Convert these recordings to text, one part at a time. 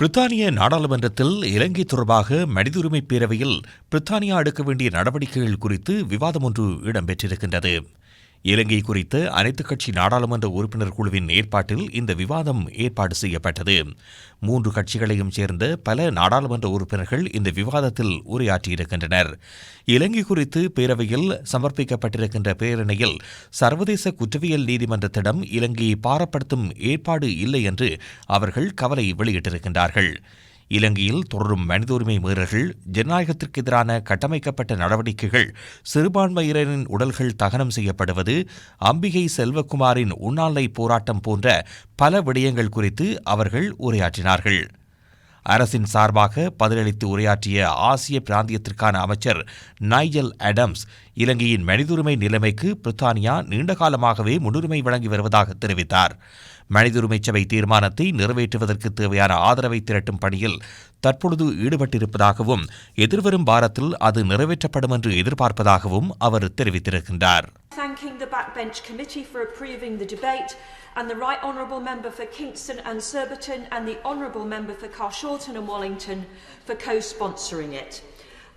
பிரித்தானிய நாடாளுமன்றத்தில் இலங்கை தொடர்பாக மனித உரிமை பேரவையில் பிரித்தானியா எடுக்க வேண்டிய நடவடிக்கைகள் குறித்து விவாதம் ஒன்று இடம்பெற்றிருக்கின்றது. இலங்கை குறித்த அனைத்துக் கட்சி நாடாளுமன்ற உறுப்பினர் குழுவின் ஏற்பாட்டில் இந்த விவாதம் ஏற்பாடு செய்யப்பட்டது. 3 கட்சிகளையும் சேர்ந்த பல நாடாளுமன்ற உறுப்பினர்கள் இந்த விவாதத்தில் உரையாற்றியிருக்கின்றனர். இலங்கை குறித்து பேரவையில் சமர்ப்பிக்கப்பட்டிருக்கின்ற பிரேரணையில் சர்வதேச குற்றவியல் நீதிமன்றத்திடம் இலங்கையை பாரப்படுத்தும் ஏற்பாடு இல்லை என்று அவர்கள் கவலை வெளியிட்டிருக்கின்றார்கள். இலங்கையில் தொடரும் மனித உரிமை மீறல்கள், ஜனநாயகத்திற்கு எதிரான கட்டமைக்கப்பட்ட நடவடிக்கைகள், சிறுபான்மையினரின் உடல்கள் தகனம் செய்யப்படுவது, அம்பிகை செல்வகுமாரின் உண்ணாநிலை போராட்டம் போன்ற பல விடயங்கள் குறித்து அவர்கள் உரையாற்றினார்கள். அரசின் சார்பாக பதிலளித்து உரையாற்றிய ஆசிய பிராந்தியத்திற்கான அமைச்சர் நைஜல் ஆடம்ஸ், இலங்கையின் மனித உரிமை நிலைமைக்கு பிரித்தானியா நீண்டகாலமாகவே முன்னுரிமை வழங்கி வருவதாக தெரிவித்தார். மனித உரிமை சபை தீர்மானத்தை நிறைவேற்றுவதற்கு தேவையான ஆதரவை திரட்டும் பணியில் தற்பொழுது ஈடுபட்டிருப்பதாகவும் எதிர்வரும் வாரத்தில் அது நிறைவேற்றப்படும் என்று எதிர்பார்ப்பதாகவும் அவர் தெரிவித்திருக்கின்றார். Thanking the backbench committee for approving the debate and the Right Honourable Member for Kingston and Surbiton and the Honourable Member for Carshalton and Wallington for co-sponsoring it.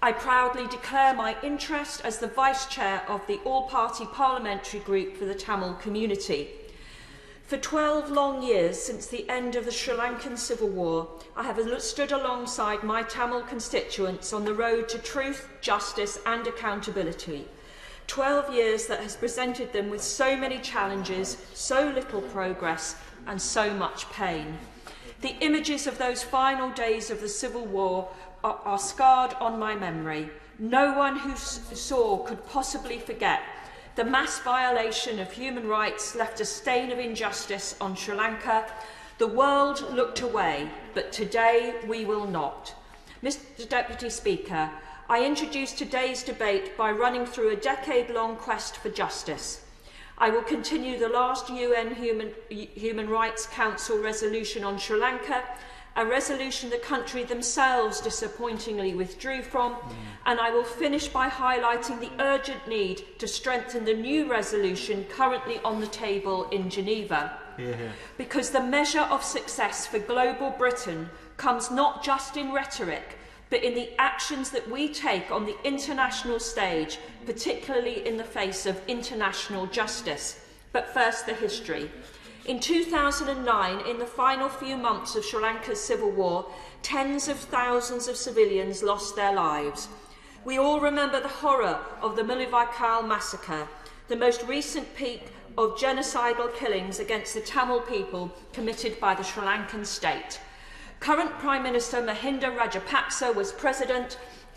I proudly declare my interest as the Vice Chair of the All-Party Parliamentary Group for the Tamil Community. For 12 long years since the end of the Sri Lankan Civil War, I have stood alongside my Tamil constituents on the road to truth, justice and accountability. 12 years that has presented them with so many challenges, so little progress and so much pain. The images of those final days of the Civil War are scarred on my memory. No one who saw could possibly forget. The mass violation of human rights left a stain of injustice on Sri Lanka. The world looked away, but today we will not. Mr. Deputy Speaker, I introduce today's debate by running through a decade-long quest for justice. I will continue the last UN Human Rights Council resolution on Sri Lanka, a resolution the country themselves disappointingly withdrew from, and I will finish by highlighting the urgent need to strengthen the new resolution currently on the table in Geneva. Because the measure of success for global Britain comes not just in rhetoric, but in the actions that we take on the international stage, particularly in the face of international justice. But first, the history. In 2009, in the final few months of Sri Lanka's civil war, tens of thousands of civilians lost their lives. We all remember the horror of the Mullawaikal massacre, the most recent peak of genocidal killings against the Tamil people committed by the Sri Lankan state. Current Prime Minister Mahinda Rajapaksa was president,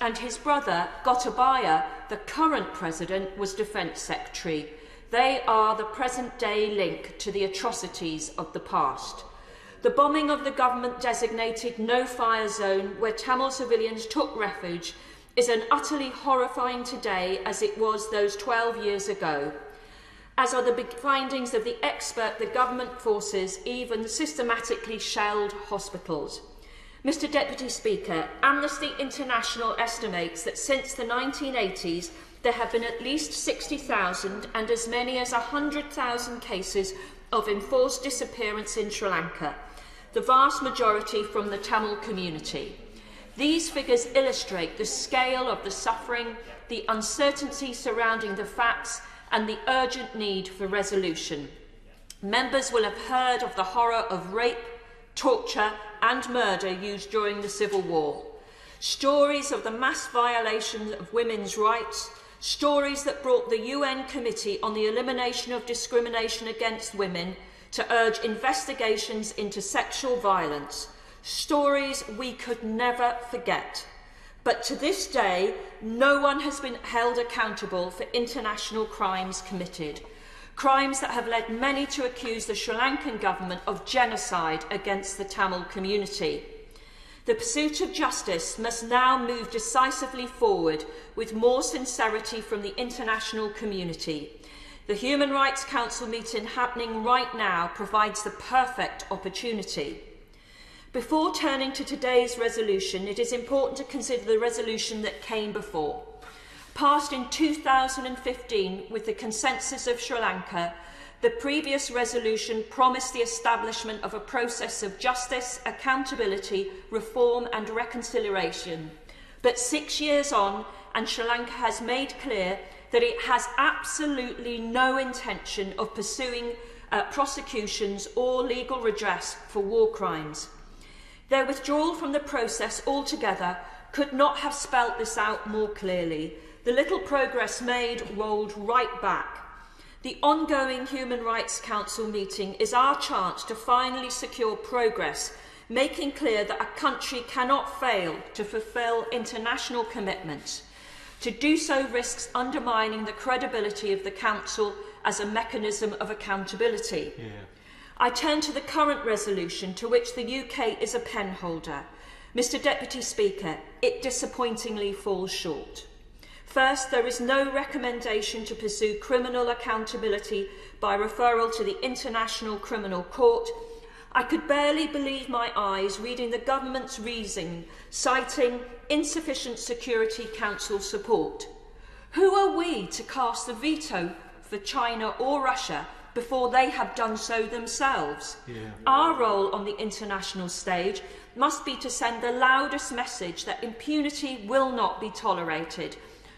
and his brother Gotabaya, the current president, was Defence Secretary. They are the present-day link to the atrocities of the past. The bombing of the government-designated no-fire zone where Tamil civilians took refuge is as utterly horrifying today as it was those 12 years ago, as are the big findings of the expert the government forces even systematically shelled hospitals. Mr. Deputy Speaker, Amnesty International estimates that since the 1980s there have been at least 60,000 and as many as 100,000 cases of enforced disappearance in Sri Lanka, the vast majority from the Tamil community. These figures illustrate the scale of the suffering, the uncertainty surrounding the facts, and the urgent need for resolution. Members will have heard of the horror of rape, torture, and murder used during the Civil War. Stories of the mass violation of women's rights, stories that brought the UN Committee on the Elimination of Discrimination Against Women to urge investigations into sexual violence, stories we could never forget. But to this day, no one has been held accountable for international crimes committed, crimes that have led many to accuse the Sri Lankan government of genocide against the Tamil community. The pursuit of justice must now move decisively forward with more sincerity from the international community. The Human Rights Council meeting happening right now provides the perfect opportunity. Before turning to today's resolution, it is important to consider the resolution that came before. Passed in 2015 with the consensus of Sri Lanka, the previous resolution promised the establishment of a process of justice, accountability, reform and reconciliation. But 6 years on, and Sri Lanka has made clear that it has absolutely no intention of pursuing prosecutions or legal redress for war crimes. Their withdrawal from the process altogether could not have spelt this out more clearly. The little progress made rolled right back. The ongoing Human Rights Council meeting is our chance to finally secure progress, making clear that a country cannot fail to fulfil international commitments. To do so risks undermining the credibility of the Council as a mechanism of accountability. I turn to the current resolution, to which the UK is a penholder. Mr Deputy Speaker, it disappointingly falls short. First, there is no recommendation to pursue criminal accountability by referral to the International Criminal Court. I could barely believe my eyes reading the government's reasoning, citing insufficient Security Council support. Who are we to cast the veto for China or Russia before they have done so themselves? Our role on the international stage must be to send the loudest message that impunity will not be tolerated,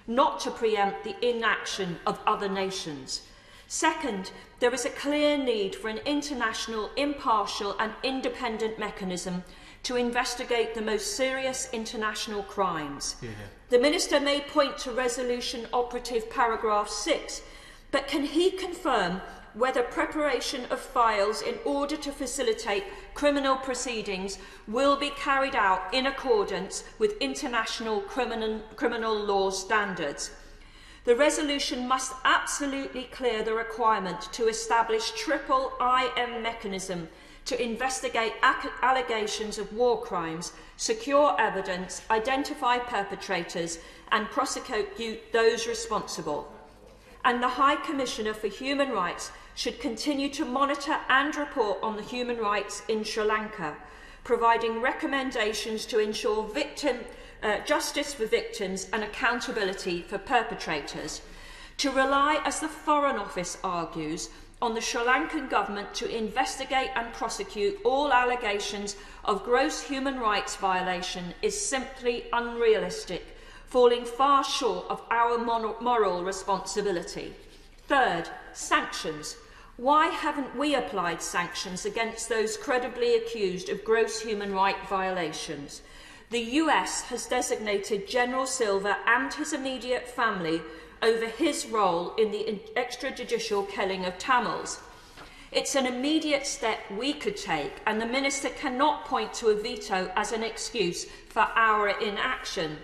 not to preempt the inaction of other nations. Second, there is a clear need for an international, impartial and independent mechanism to investigate the most serious international crimes. The Minister may point to Resolution Operative Paragraph 6, but can he confirm whether preparation of files in order to facilitate criminal proceedings will be carried out in accordance with international criminal law standards? The resolution must absolutely clear the requirement to establish triple IM mechanism to investigate allegations of war crimes, secure evidence, identify perpetrators and prosecute those responsible. And the High Commissioner for Human Rights should continue to monitor and report on the human rights in Sri Lanka, providing recommendations to ensure justice for victims and accountability for perpetrators. To rely, as the Foreign Office argues, on the Sri Lankan government to investigate and prosecute all allegations of gross human rights violation is simply unrealistic, falling far short of our moral responsibility. Third, sanctions. Why haven't we applied sanctions against those credibly accused of gross human rights violations? The US has designated General Silva and his immediate family over his role in the extrajudicial killing of Tamils. It's an immediate step we could take, and the Minister cannot point to a veto as an excuse for our inaction.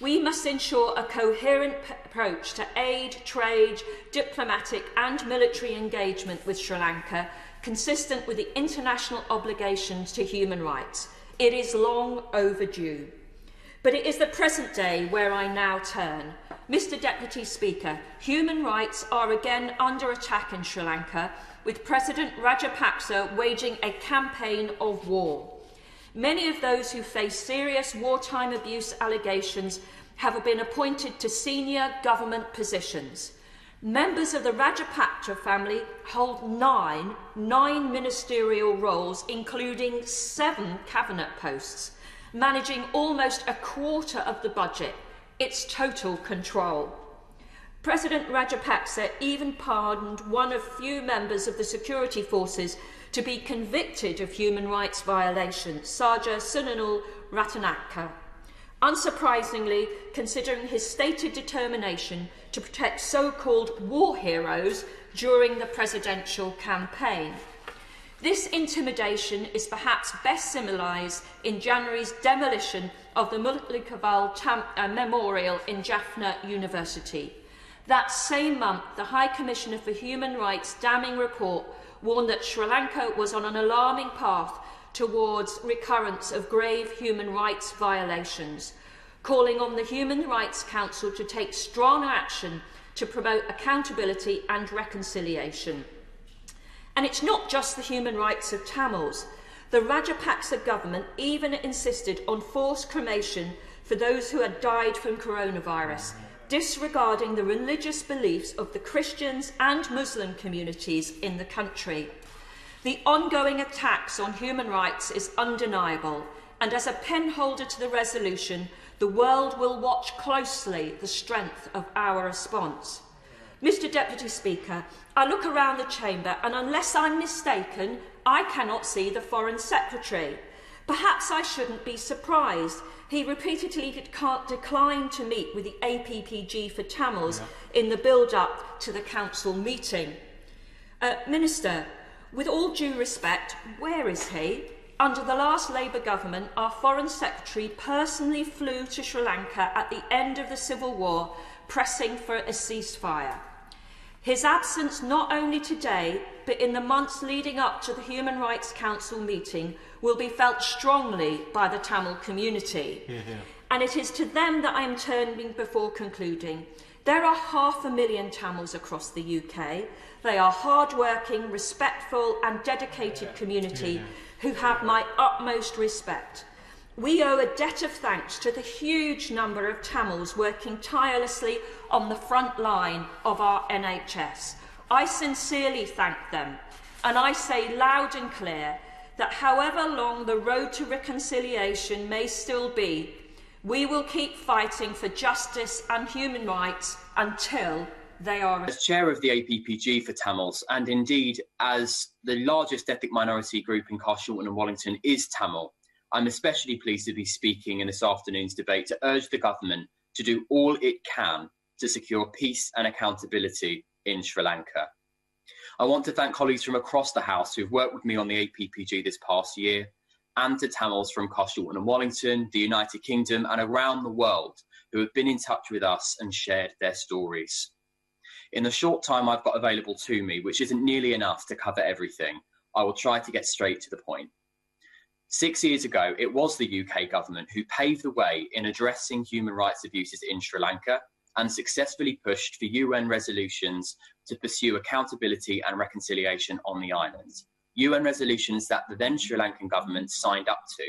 We must ensure a coherent approach to aid, trade, diplomatic and military engagement with Sri Lanka, consistent with the international obligations to human rights. It is long overdue. But it is the present day where I now turn. Mr Deputy Speaker, human rights are again under attack in Sri Lanka, with President Rajapaksa waging a campaign of war. Many of those who face serious wartime abuse allegations have been appointed to senior government positions. Members of the Rajapaksa family hold nine ministerial roles, including 7 cabinet posts, managing almost a quarter of the budget. It's total control. President Rajapaksa even pardoned one of few members of the security forces to be convicted of human rights violations, Saja Sunanul Ratanaka. Unsurprisingly, considering his stated determination to protect so-called war heroes during the presidential campaign. This intimidation is perhaps best symbolised in January's demolition of the Mutlikaval Memorial in Jaffna University. That same month, the High Commissioner for Human Rights' damning report warned that Sri Lanka was on an alarming path towards recurrence of grave human rights violations, calling on the Human Rights Council to take strong action to promote accountability and reconciliation. And it's not just the human rights of Tamils. The Rajapaksa government even insisted on forced cremation for those who had died from coronavirus, disregarding the religious beliefs of the Christians and Muslim communities in the country. The ongoing attacks on human rights is undeniable, and as a penholder to the resolution, the world will watch closely the strength of our response. Mr. Deputy Speaker, I look around the chamber and unless I'm mistaken, I cannot see the Foreign Secretary. Perhaps I shouldn't be surprised. He repeatedly declined to meet with the APPG for Tamils in the build-up to the Council meeting. Minister, with all due respect, where is he? Under the last Labour government, our Foreign Secretary personally flew to Sri Lanka at the end of the Civil War, pressing for a ceasefire. His absence not only today, but in the months leading up to the Human Rights Council meeting will be felt strongly by the Tamil community. And it is to them that I am turning before concluding. There are 500,000 Tamils across the UK. They are hard-working, respectful and dedicated community who have my utmost respect. We owe a debt of thanks to the huge number of Tamils working tirelessly on the front line of our NHS. I sincerely thank them, and I say loud and clear that however long the road to reconciliation may still be, we will keep fighting for justice and human rights until they are... As chair of the APPG for Tamils, and indeed as the largest ethnic minority group in Carshalton and Wallington is Tamil, I'm especially pleased to be speaking in this afternoon's debate to urge the government to do all it can to secure peace and accountability in Sri Lanka. I want to thank colleagues from across the House who've worked with me on the APPG this past year, and to Tamils from Carshalton and Wallington, the United Kingdom and around the world who have been in touch with us and shared their stories. In the short time I've got available to me, which isn't nearly enough to cover everything, I will try to get straight to the point. 6 years ago, it was the UK government who paved the way in addressing human rights abuses in Sri Lanka and successfully pushed for UN resolutions to pursue accountability and reconciliation on the island. UN resolutions that the then Sri Lankan government signed up to.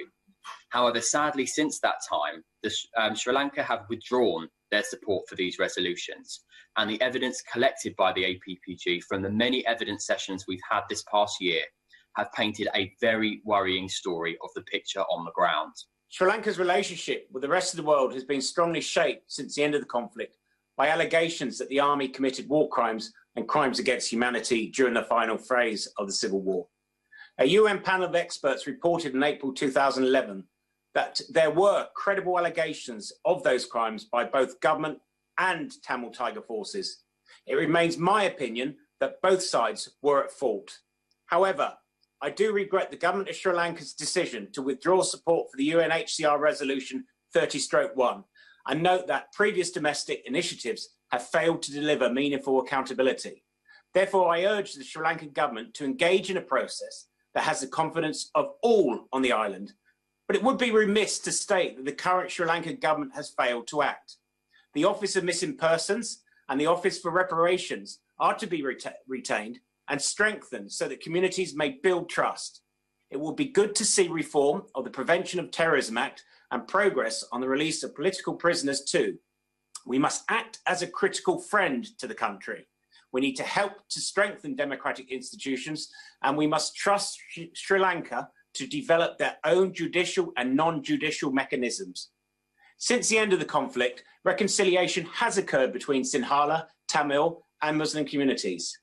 However, sadly, since that time, Sri Lanka have withdrawn their support for these resolutions, and the evidence collected by the APPG from the many evidence sessions we've had this past year have painted a very worrying story of the picture on the ground. Sri Lanka's relationship with the rest of the world has been strongly shaped since the end of the conflict by allegations that the army committed war crimes and crimes against humanity during the final phase of the civil war. A UN panel of experts reported in April 2011 that there were credible allegations of those crimes by both government and Tamil Tiger forces. It remains my opinion that both sides were at fault. However, I do regret the government of Sri Lanka's decision to withdraw support for the UNHCR Resolution 30/1 and note that previous domestic initiatives have failed to deliver meaningful accountability. Therefore, I urge the Sri Lankan government to engage in a process that has the confidence of all on the island. But it would be remiss to state that the current Sri Lankan government has failed to act. The Office of Missing Persons and the Office for Reparations are to be retained and strengthened so that communities may build trust. It will be good to see reform of the Prevention of Terrorism Act and progress on the release of political prisoners too. We must act as a critical friend to the country. We need to help to strengthen democratic institutions, and we must trust Sri Lanka to develop their own judicial and non-judicial mechanisms. Since the end of the conflict, reconciliation has occurred between Sinhala, Tamil, and Muslim communities.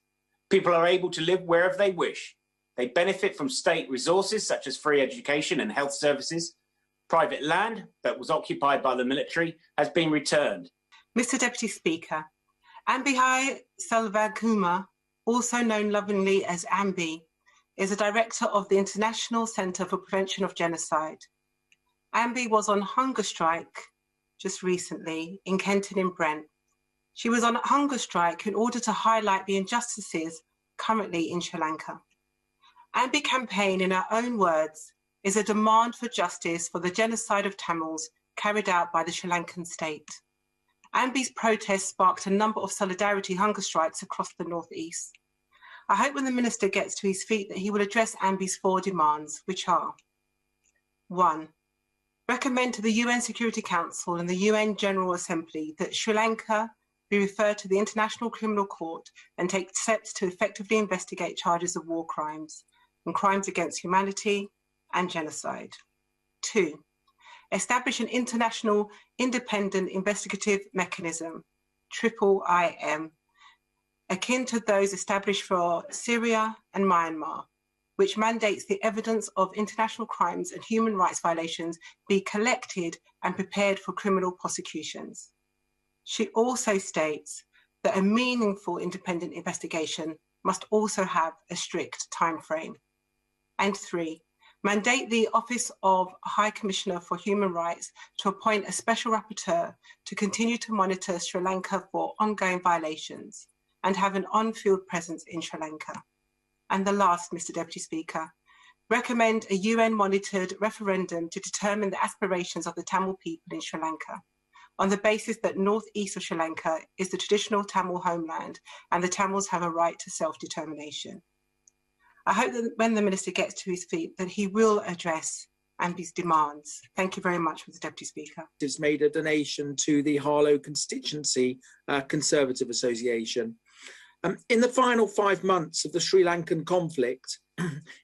People are able to live wherever they wish. They benefit from state resources such as free education and health services. Private land that was occupied by the military has been returned. Mr. Deputy Speaker, Ambihai Selvakumar, also known lovingly as Ambi, is a director of the International Centre for Prevention of Genocide. Ambi was on hunger strike just recently in Kenton in Brent. She was on hunger strike in order to highlight the injustices currently in Sri Lanka. Ambi campaign, in her own words, is a demand for justice for the genocide of Tamils carried out by the Sri Lankan state. Ambi's protest sparked a number of solidarity hunger strikes across the northeast. I hope when the Minister gets to his feet that he will address Ambi's 4 demands, which are: 1. recommend to the UN Security Council and the UN General Assembly that Sri Lanka be referred to the International Criminal Court and take steps to effectively investigate charges of war crimes and crimes against humanity and genocide. 2, establish an international independent investigative mechanism, IIIM, akin to those established for Syria and Myanmar, which mandates the evidence of international crimes and human rights violations be collected and prepared for criminal prosecutions. She also states that a meaningful independent investigation must also have a strict time frame. And 3, mandate the Office of High Commissioner for Human Rights to appoint a special rapporteur to continue to monitor Sri Lanka for ongoing violations and have an on-field presence in Sri Lanka. And the last, Mr. Deputy Speaker, recommend a UN-monitored referendum to determine the aspirations of the Tamil people in Sri Lanka, on the basis that northeast of Sri Lanka is the traditional Tamil homeland and the Tamils have a right to self-determination. I hope that when the Minister gets to his feet that he will address Ambi's demands. Thank you very much, Mr. Deputy Speaker. Has made a donation to the Harlow Constituency Conservative Association. In the final 5 months of the Sri Lankan conflict,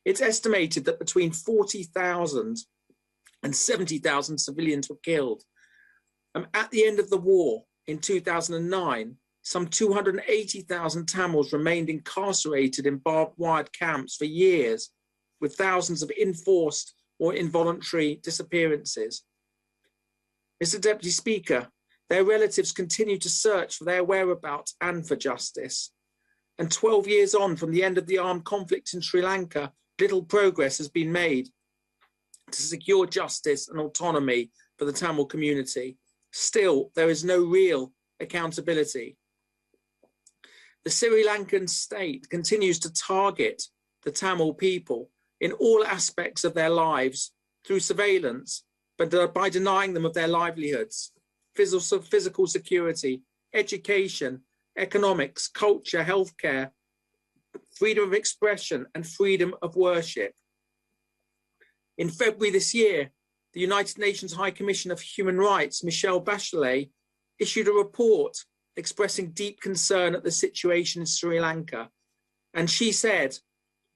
it's estimated that between 40,000 and 70,000 civilians were killed. At the end of the war in 2009, some 280,000 Tamils remained incarcerated in barbed wire camps for years, with thousands of enforced or involuntary disappearances. Mr. Deputy Speaker, their relatives continue to search for their whereabouts and for justice. And 12 years on from the end of the armed conflict in Sri Lanka, little progress has been made to secure justice and autonomy for the Tamil community. Still, there is no real accountability. The Sri Lankan state continues to target the Tamil people in all aspects of their lives through surveillance, but by denying them of their livelihoods, physical security, education, economics, culture, healthcare, freedom of expression, and freedom of worship. In February this year, the United Nations High Commissioner for Human Rights, Michelle Bachelet, issued a report expressing deep concern at the situation in Sri Lanka. And she said,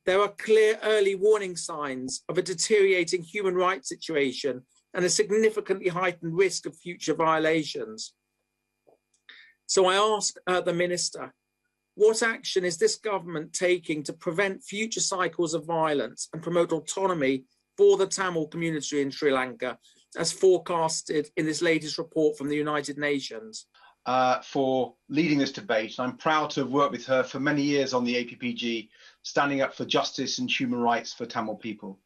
there are clear early warning signs of a deteriorating human rights situation and a significantly heightened risk of future violations. So I ask the Minister, what action is this government taking to prevent future cycles of violence and promote autonomy for the Tamil community in Sri Lanka, as forecasted in this latest report from the United Nations? For leading this debate. I'm proud to have worked with her for many years on the APPG, standing up for justice and human rights for Tamil people.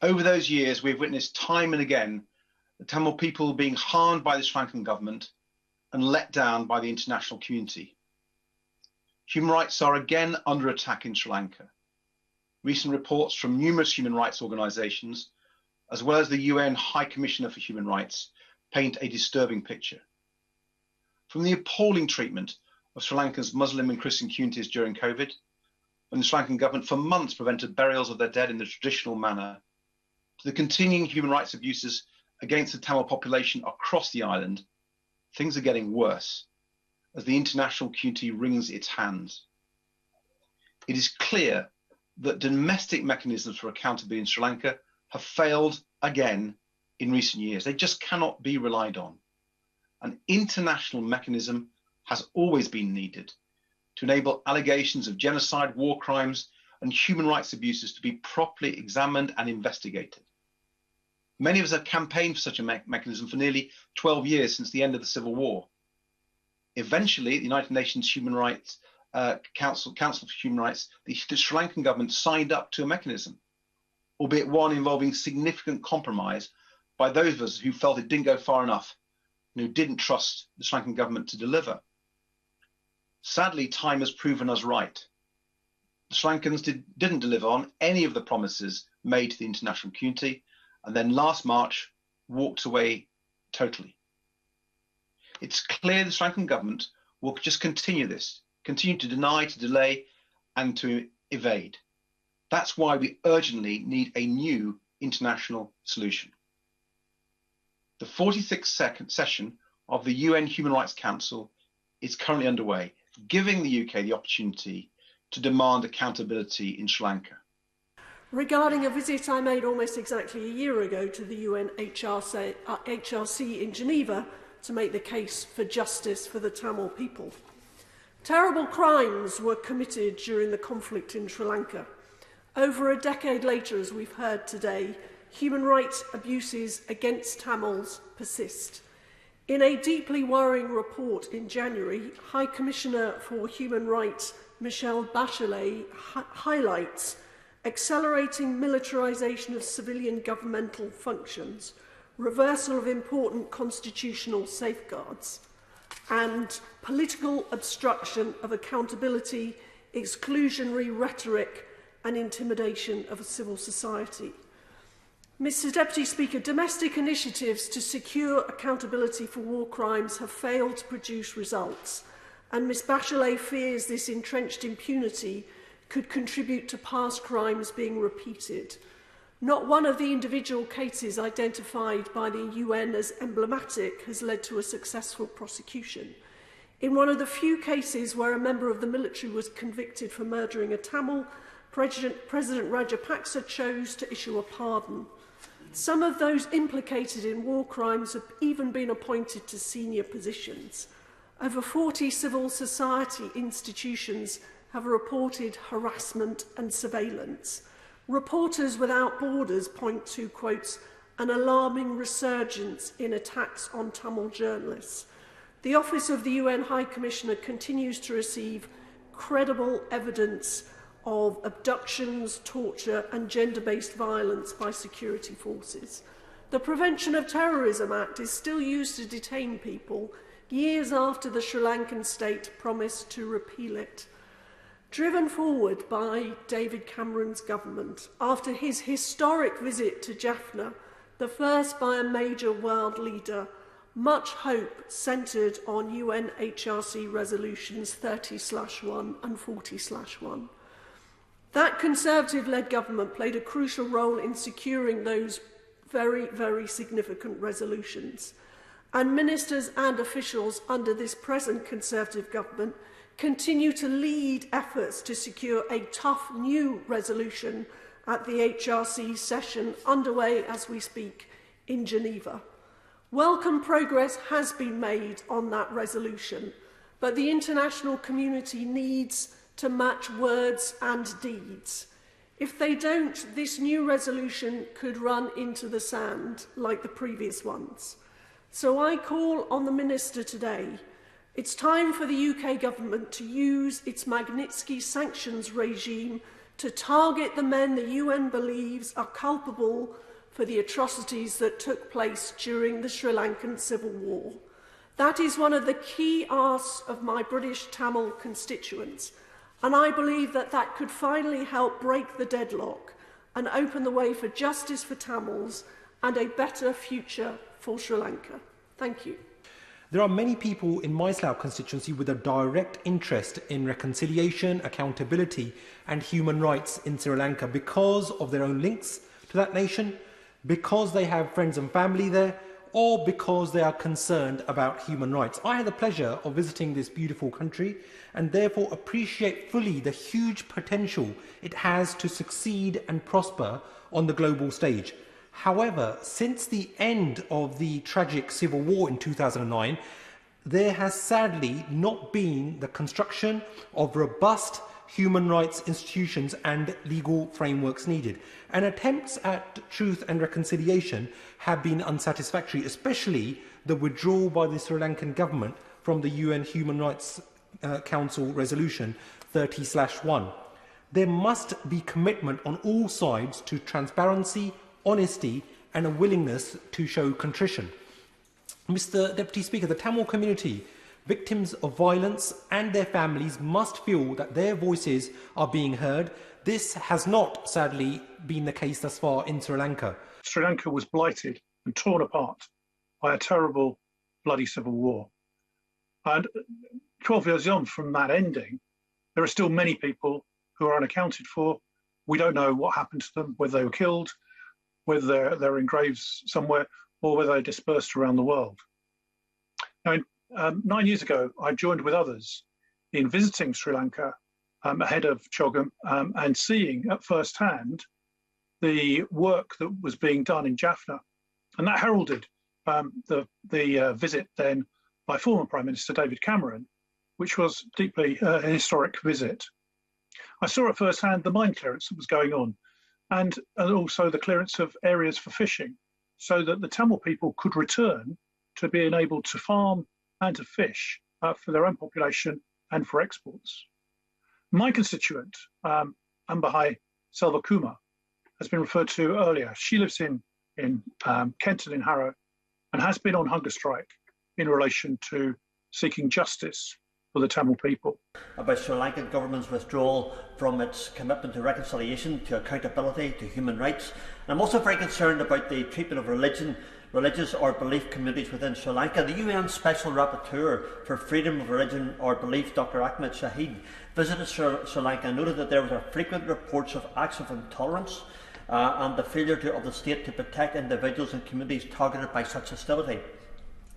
Over those years, we've witnessed time and again the Tamil people being harmed by the Sri Lankan government and let down by the international community. Human rights are again under attack in Sri Lanka. Recent reports from numerous human rights organisations, as well as the UN High Commissioner for Human Rights, paint a disturbing picture. From the appalling treatment of Sri Lanka's Muslim and Christian communities during COVID, when the Sri Lankan government for months prevented burials of their dead in the traditional manner, to the continuing human rights abuses against the Tamil population across the island, things are getting worse as the international community wrings its hands. It is clear that domestic mechanisms for accountability in Sri Lanka have failed again in recent years. They just cannot be relied on. An international mechanism has always been needed to enable allegations of genocide, war crimes, and human rights abuses to be properly examined and investigated. Many of us have campaigned for such a mechanism for nearly 12 years since the end of the Civil War. Eventually, the United Nations Human Rights Council for Human Rights, the Sri Lankan government signed up to a mechanism, albeit one involving significant compromise by those of us who felt it didn't go far enough and who didn't trust the Sri Lankan government to deliver. Sadly, time has proven us right. The Sri Lankans didn't deliver on any of the promises made to the international community, and then last March walked away totally. It's clear the Sri Lankan government will just continue to deny, to delay, and to evade. That's why we urgently need a new international solution. The 46th session of the UN Human Rights Council is currently underway, giving the UK the opportunity to demand accountability in Sri Lanka. Regarding a visit I made almost exactly a year ago to the UN HRC in Geneva to make the case for justice for the Tamil people. Terrible crimes were committed during the conflict in Sri Lanka. Over a decade later, as we've heard today, human rights abuses against Tamils persist. In a deeply worrying report in January, High Commissioner for Human Rights Michelle Bachelet highlights accelerating militarisation of civilian governmental functions, reversal of important constitutional safeguards, and political obstruction of accountability, exclusionary rhetoric, and intimidation of civil society. Mr. Deputy Speaker, domestic initiatives to secure accountability for war crimes have failed to produce results, and Ms. Bachelet fears this entrenched impunity could contribute to past crimes being repeated. Not one of the individual cases identified by the UN as emblematic has led to a successful prosecution. In one of the few cases where a member of the military was convicted for murdering a Tamil, President Rajapaksa chose to issue a pardon. Some of those implicated in war crimes have even been appointed to senior positions. Over 40 civil society institutions have reported harassment and surveillance. Reporters Without Borders point to, quotes, an alarming resurgence in attacks on Tamil journalists. The Office of the UN High Commissioner continues to receive credible evidence of abductions, torture, and gender-based violence by security forces. The Prevention of Terrorism Act is still used to detain people years after the Sri Lankan state promised to repeal it. Driven forward by David Cameron's government, after his historic visit to Jaffna, the first by a major world leader, much hope centred on UNHRC resolutions 30/1 and 40/1. That Conservative-led government played a crucial role in securing those very, very significant resolutions. And ministers and officials under this present Conservative government continue to lead efforts to secure a tough new resolution at the HRC session underway as we speak in Geneva. Welcome progress has been made on that resolution, but the international community needs to match words and deeds. If they don't, this new resolution could run into the sand like the previous ones. So I call on the Minister today. It's time for the UK government to use its Magnitsky sanctions regime to target the men the UN believes are culpable for the atrocities that took place during the Sri Lankan Civil War. That is one of the key asks of my British Tamil constituents, and I believe that that could finally help break the deadlock and open the way for justice for Tamils and a better future for Sri Lanka. Thank you. There are many people in my Slough constituency with a direct interest in reconciliation, accountability and human rights in Sri Lanka because of their own links to that nation, because they have friends and family there, or because they are concerned about human rights. I had the pleasure of visiting this beautiful country and therefore appreciate fully the huge potential it has to succeed and prosper on the global stage. However, since the end of the tragic civil war in 2009, there has sadly not been the construction of robust human rights institutions and legal frameworks needed. And attempts at truth and reconciliation have been unsatisfactory, especially the withdrawal by the Sri Lankan government from the UN Human Rights Council resolution 30/1. There must be commitment on all sides to transparency, honesty and a willingness to show contrition. Mr. Deputy Speaker, the Tamil community, victims of violence and their families must feel that their voices are being heard. This has not, sadly, been the case thus far in Sri Lanka. Sri Lanka was blighted and torn apart by a terrible, bloody civil war. And 12 years on from that ending, there are still many people who are unaccounted for. We don't know what happened to them, whether they were killed, whether they're in graves somewhere. or whether they dispersed around the world. Now, 9 years ago, I joined with others in visiting Sri Lanka ahead of CHOGM and seeing at first hand the work that was being done in Jaffna. And that heralded the visit then by former Prime Minister David Cameron, which was deeply a historic visit. I saw at first hand the mine clearance that was going on and also the clearance of areas for fishing so that the Tamil people could return to being able to farm and to fish for their own population and for exports. My constituent, Ambahai Selvakumar, has been referred to earlier. She lives in Kenton in Harrow and has been on hunger strike in relation to seeking justice for the Tamil people. About Sri Lankan government's withdrawal from its commitment to reconciliation, to accountability, to human rights. And I'm also very concerned about the treatment of religious or belief communities within Sri Lanka. The UN Special Rapporteur for Freedom of Religion or Belief, Dr. Ahmed Shahid, visited Sri Lanka and noted that there were frequent reports of acts of intolerance and the failure of the state to protect individuals and communities targeted by such hostility.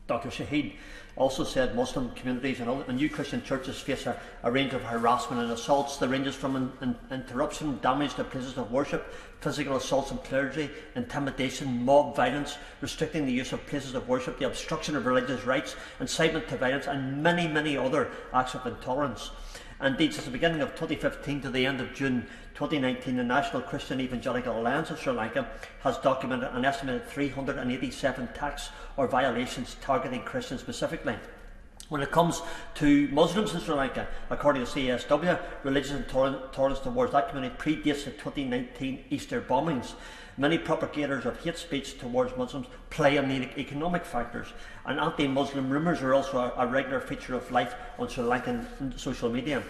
Dr. Shahid also said Muslim communities and new Christian churches face a range of harassment and assaults that ranges from interruption, damage to places of worship, physical assaults on clergy, intimidation, mob violence, restricting the use of places of worship, the obstruction of religious rights, incitement to violence, and many, many other acts of intolerance. Indeed, since the beginning of 2015 to the end of June 2019, the National Christian Evangelical Alliance of Sri Lanka has documented an estimated 387 attacks or violations targeting Christians specifically. When it comes to Muslims in Sri Lanka, according to CSW, religious intolerance towards that community predates the 2019 Easter bombings. Many propagators of hate speech towards Muslims play on the economic factors, and anti-Muslim rumours are also a regular feature of life on Sri Lankan social media.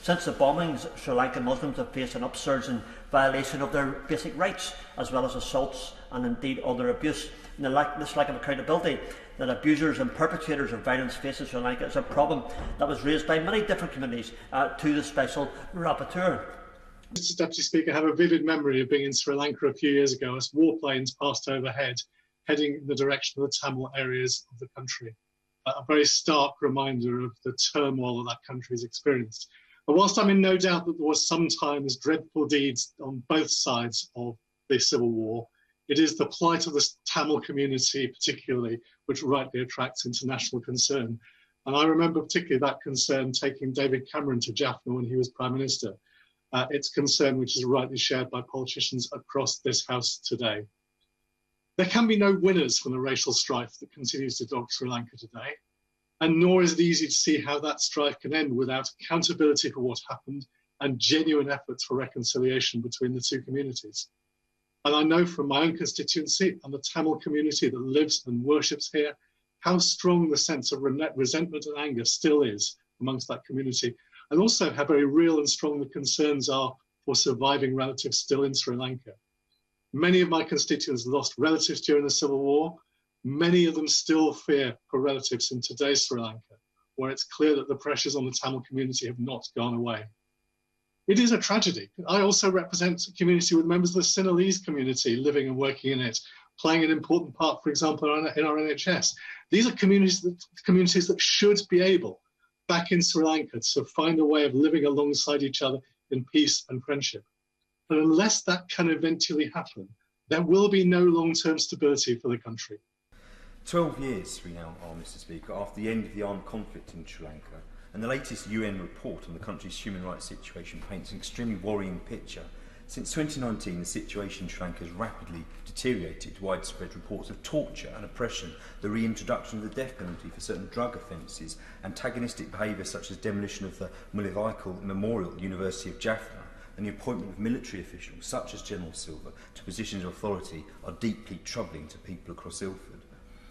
Since the bombings, Sri Lankan Muslims have faced an upsurge in violation of their basic rights, as well as assaults and indeed other abuse. And this lack of accountability that abusers and perpetrators of violence face in Sri Lanka is a problem that was raised by many different communities to the Special Rapporteur. Mr. Deputy Speaker, I have a vivid memory of being in Sri Lanka a few years ago as warplanes passed overhead, heading in the direction of the Tamil areas of the country. A very stark reminder of the turmoil that country has experienced. But whilst I'm in no doubt that there was sometimes dreadful deeds on both sides of the civil war, it is the plight of the Tamil community particularly which rightly attracts international concern. And I remember particularly that concern taking David Cameron to Jaffna when he was Prime Minister. It's concern which is rightly shared by politicians across this House today. There can be no winners from the racial strife that continues to dog Sri Lanka today, and nor is it easy to see how that strife can end without accountability for what happened and genuine efforts for reconciliation between the two communities. And I know from my own constituency and the Tamil community that lives and worships here, how strong the sense of resentment and anger still is amongst that community, and also how very real and strong the concerns are for surviving relatives still in Sri Lanka. Many of my constituents lost relatives during the Civil War. Many of them still fear for relatives in today's Sri Lanka, where it's clear that the pressures on the Tamil community have not gone away. It is a tragedy. I also represent a community with members of the Sinhalese community living and working in it, playing an important part, for example, in our NHS. These are communities that should be able, back in Sri Lanka, to find a way of living alongside each other in peace and friendship. But unless that can eventually happen, there will be no long-term stability for the country. 12 years we now are, Mr. Speaker, after the end of the armed conflict in Sri Lanka, and the latest UN report on the country's human rights situation paints an extremely worrying picture. Since 2019, the situation in Sri Lanka has rapidly deteriorated. Widespread reports of torture and oppression, the reintroduction of the death penalty for certain drug offences, antagonistic behaviour such as demolition of the Mullavikal Memorial University of Jaffna, and the appointment of military officials such as General Silva to positions of authority are deeply troubling to people across Ilford.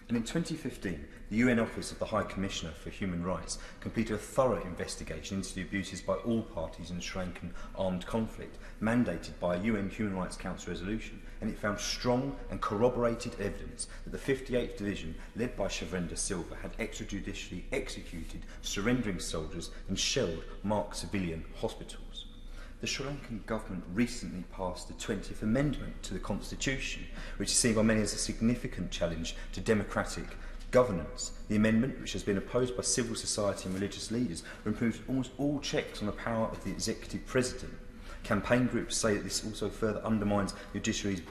And in 2015, the UN Office of the High Commissioner for Human Rights completed a thorough investigation into the abuses by all parties in the Sri Lankan armed conflict, mandated by a UN Human Rights Council resolution, and it found strong and corroborated evidence that the 58th Division, led by Shavendra Silva, had extrajudicially executed surrendering soldiers and shelled marked civilian hospitals. the Sri Lankan government recently passed the 20th Amendment to the Constitution, which is seen by many as a significant challenge to democratic governance. The amendment, which has been opposed by civil society and religious leaders, removes almost all checks on the power of the executive president. Campaign groups say that this also further undermines the judiciary's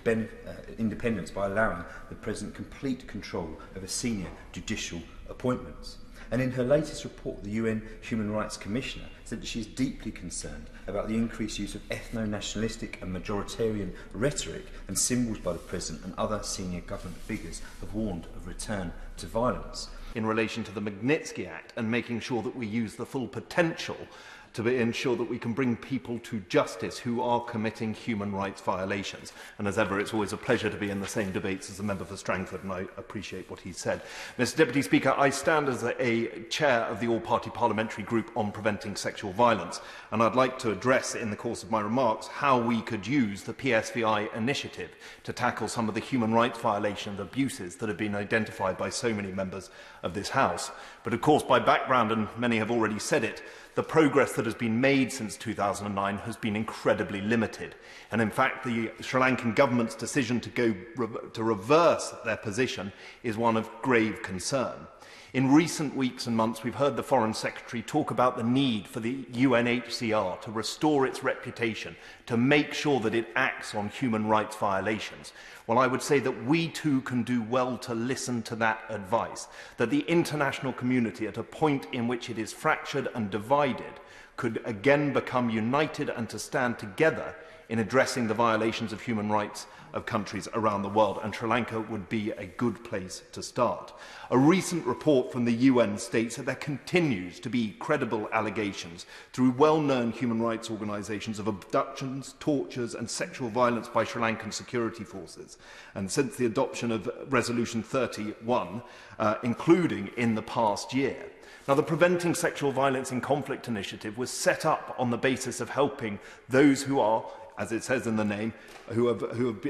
independence by allowing the president complete control over senior judicial appointments. And in her latest report, the UN Human Rights Commissioner said that she is deeply concerned about the increased use of ethno-nationalistic and majoritarian rhetoric and symbols by the President, and other senior government figures have warned of return to violence. In relation to the Magnitsky Act and making sure that we use the full potential to ensure that we can bring people to justice who are committing human rights violations. And as ever, it's always a pleasure to be in the same debates as the member for Strangford, and I appreciate what he said. Mr Deputy Speaker, I stand as a chair of the all-party parliamentary group on preventing sexual violence, and I'd like to address in the course of my remarks how we could use the PSVI initiative to tackle some of the human rights violations and abuses that have been identified by so many members of this House. But of course, by background, and many have already said it, the progress that has been made since 2009 has been incredibly limited. And in fact, the Sri Lankan government's decision to reverse their position is one of grave concern. In recent weeks and months, we've heard the Foreign Secretary talk about the need for the UNHCR to restore its reputation, to make sure that it acts on human rights violations. Well, I would say that we too can do well to listen to that advice, that the international community, at a point in which it is fractured and divided, could again become united and to stand together in addressing the violations of human rights of countries around the world, and Sri Lanka would be a good place to start. A recent report from the UN states that there continues to be credible allegations through well-known human rights organisations of abductions, tortures and sexual violence by Sri Lankan security forces. And since the adoption of Resolution 31, including in the past year. Now, the Preventing Sexual Violence in Conflict initiative was set up on the basis of helping those who are, as it says in the name, who have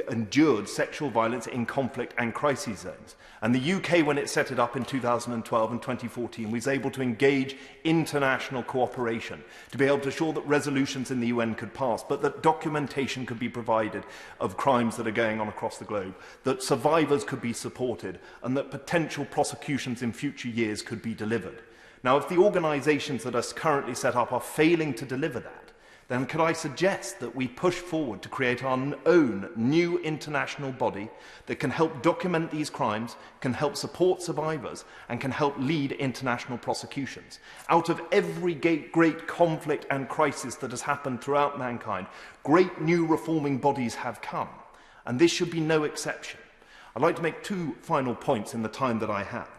endured sexual violence in conflict and crisis zones. And the UK, when it set it up in 2012 and 2014, was able to engage international cooperation to be able to ensure that resolutions in the UN could pass, but that documentation could be provided of crimes that are going on across the globe, that survivors could be supported, and that potential prosecutions in future years could be delivered. Now, if the organisations that are currently set up are failing to deliver that, then could I suggest that we push forward to create our own new international body that can help document these crimes, can help support survivors, and can help lead international prosecutions. Out of every great conflict and crisis that has happened throughout mankind, great new reforming bodies have come, and this should be no exception. I'd like to make two final points in the time that I have.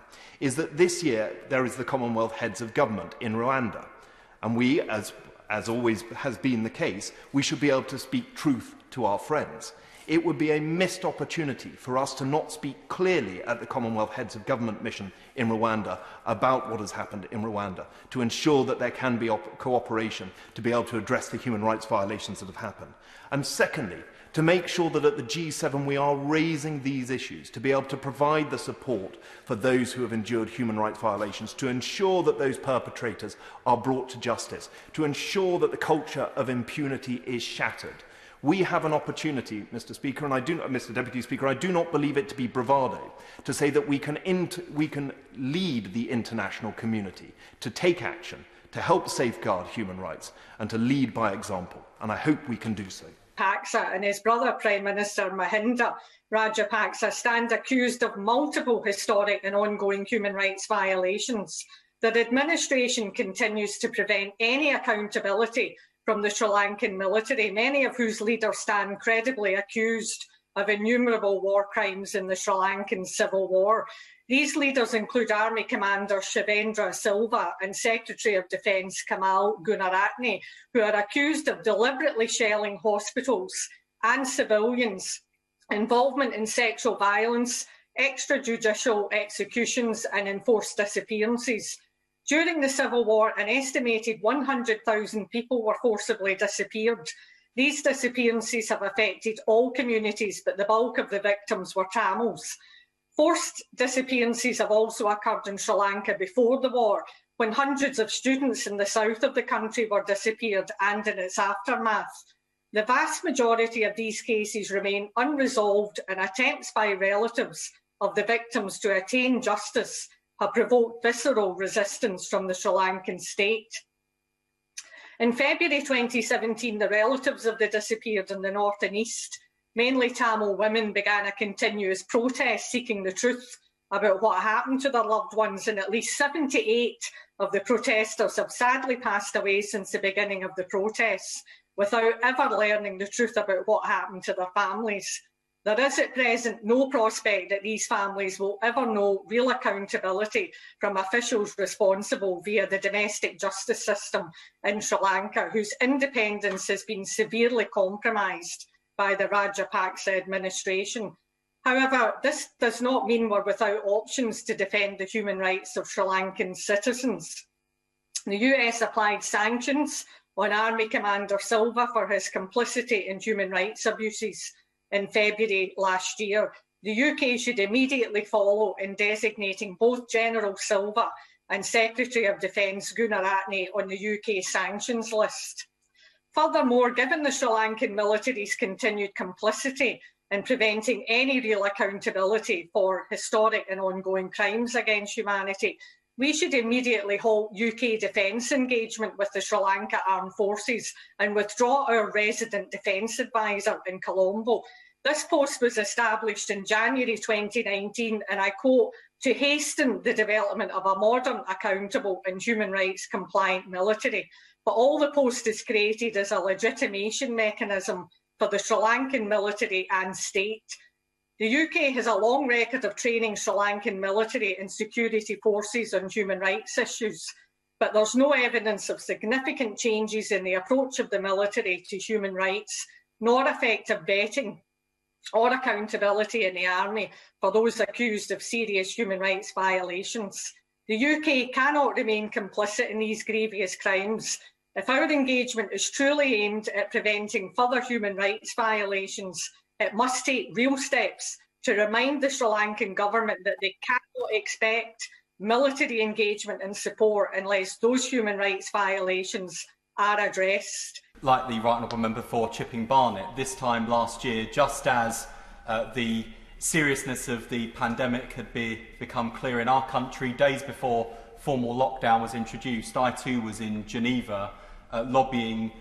Is that this year there is the Commonwealth Heads of Government in Rwanda, and we, as always has been the case, we should be able to speak truth to our friends. It would be a missed opportunity for us to not speak clearly at the Commonwealth Heads of Government mission in Rwanda about what has happened in Rwanda, to ensure that there can be cooperation to be able to address the human rights violations that have happened. And secondly, to make sure that at the G7 we are raising these issues, to be able to provide the support for those who have endured human rights violations, to ensure that those perpetrators are brought to justice, to ensure that the culture of impunity is shattered. We have an opportunity, Mr. Speaker, and Mr. Deputy Speaker, I do not believe it to be bravado, to say that we can lead the international community to take action, to help safeguard human rights, and to lead by example. And I hope we can do so. Rajapaksa and his brother Prime Minister Mahinda Rajapaksa stand accused of multiple historic and ongoing human rights violations. The administration continues to prevent any accountability from the Sri Lankan military, many of whose leaders stand credibly accused of innumerable war crimes in the Sri Lankan civil war. These leaders include Army Commander Shivendra Silva and Secretary of Defence Kamal Gunaratne, who are accused of deliberately shelling hospitals and civilians, involvement in sexual violence, extrajudicial executions and enforced disappearances. During the civil war, an estimated 100,000 people were forcibly disappeared. These disappearances have affected all communities, but the bulk of the victims were Tamils. Forced disappearances have also occurred in Sri Lanka before the war, when hundreds of students in the south of the country were disappeared and in its aftermath. The vast majority of these cases remain unresolved, and attempts by relatives of the victims to attain justice have provoked visceral resistance from the Sri Lankan state. In February 2017, the relatives of the disappeared in the north and east, mainly Tamil women, began a continuous protest seeking the truth about what happened to their loved ones, and at least 78 of the protesters have sadly passed away since the beginning of the protests, without ever learning the truth about what happened to their families. There is at present no prospect that these families will ever know real accountability from officials responsible via the domestic justice system in Sri Lanka, whose independence has been severely compromised by the Rajapaksa administration. However, this does not mean we're without options to defend the human rights of Sri Lankan citizens. The US applied sanctions on Army Commander Silva for his complicity in human rights abuses in February last year. The UK should immediately follow in designating both General Silva and Secretary of Defence Gunaratne on the UK sanctions list. Furthermore, given the Sri Lankan military's continued complicity in preventing any real accountability for historic and ongoing crimes against humanity, we should immediately halt UK defence engagement with the Sri Lanka Armed Forces and withdraw our resident defence advisor in Colombo. This post was established in January 2019, and I quote, to hasten the development of a modern, accountable and human rights compliant military. But all the post is created as a legitimation mechanism for the Sri Lankan military and state. The UK has a long record of training Sri Lankan military and security forces on human rights issues, but there's no evidence of significant changes in the approach of the military to human rights, nor effective vetting or accountability in the army for those accused of serious human rights violations. The UK cannot remain complicit in these grievous crimes. If our engagement is truly aimed at preventing further human rights violations, it must take real steps to remind the Sri Lankan government that they cannot expect military engagement and support unless those human rights violations are addressed. Like the Right Honourable Member for Chipping Barnet, this time last year, just as the seriousness of the pandemic had become clear in our country, days before formal lockdown was introduced, I too was in Geneva lobbying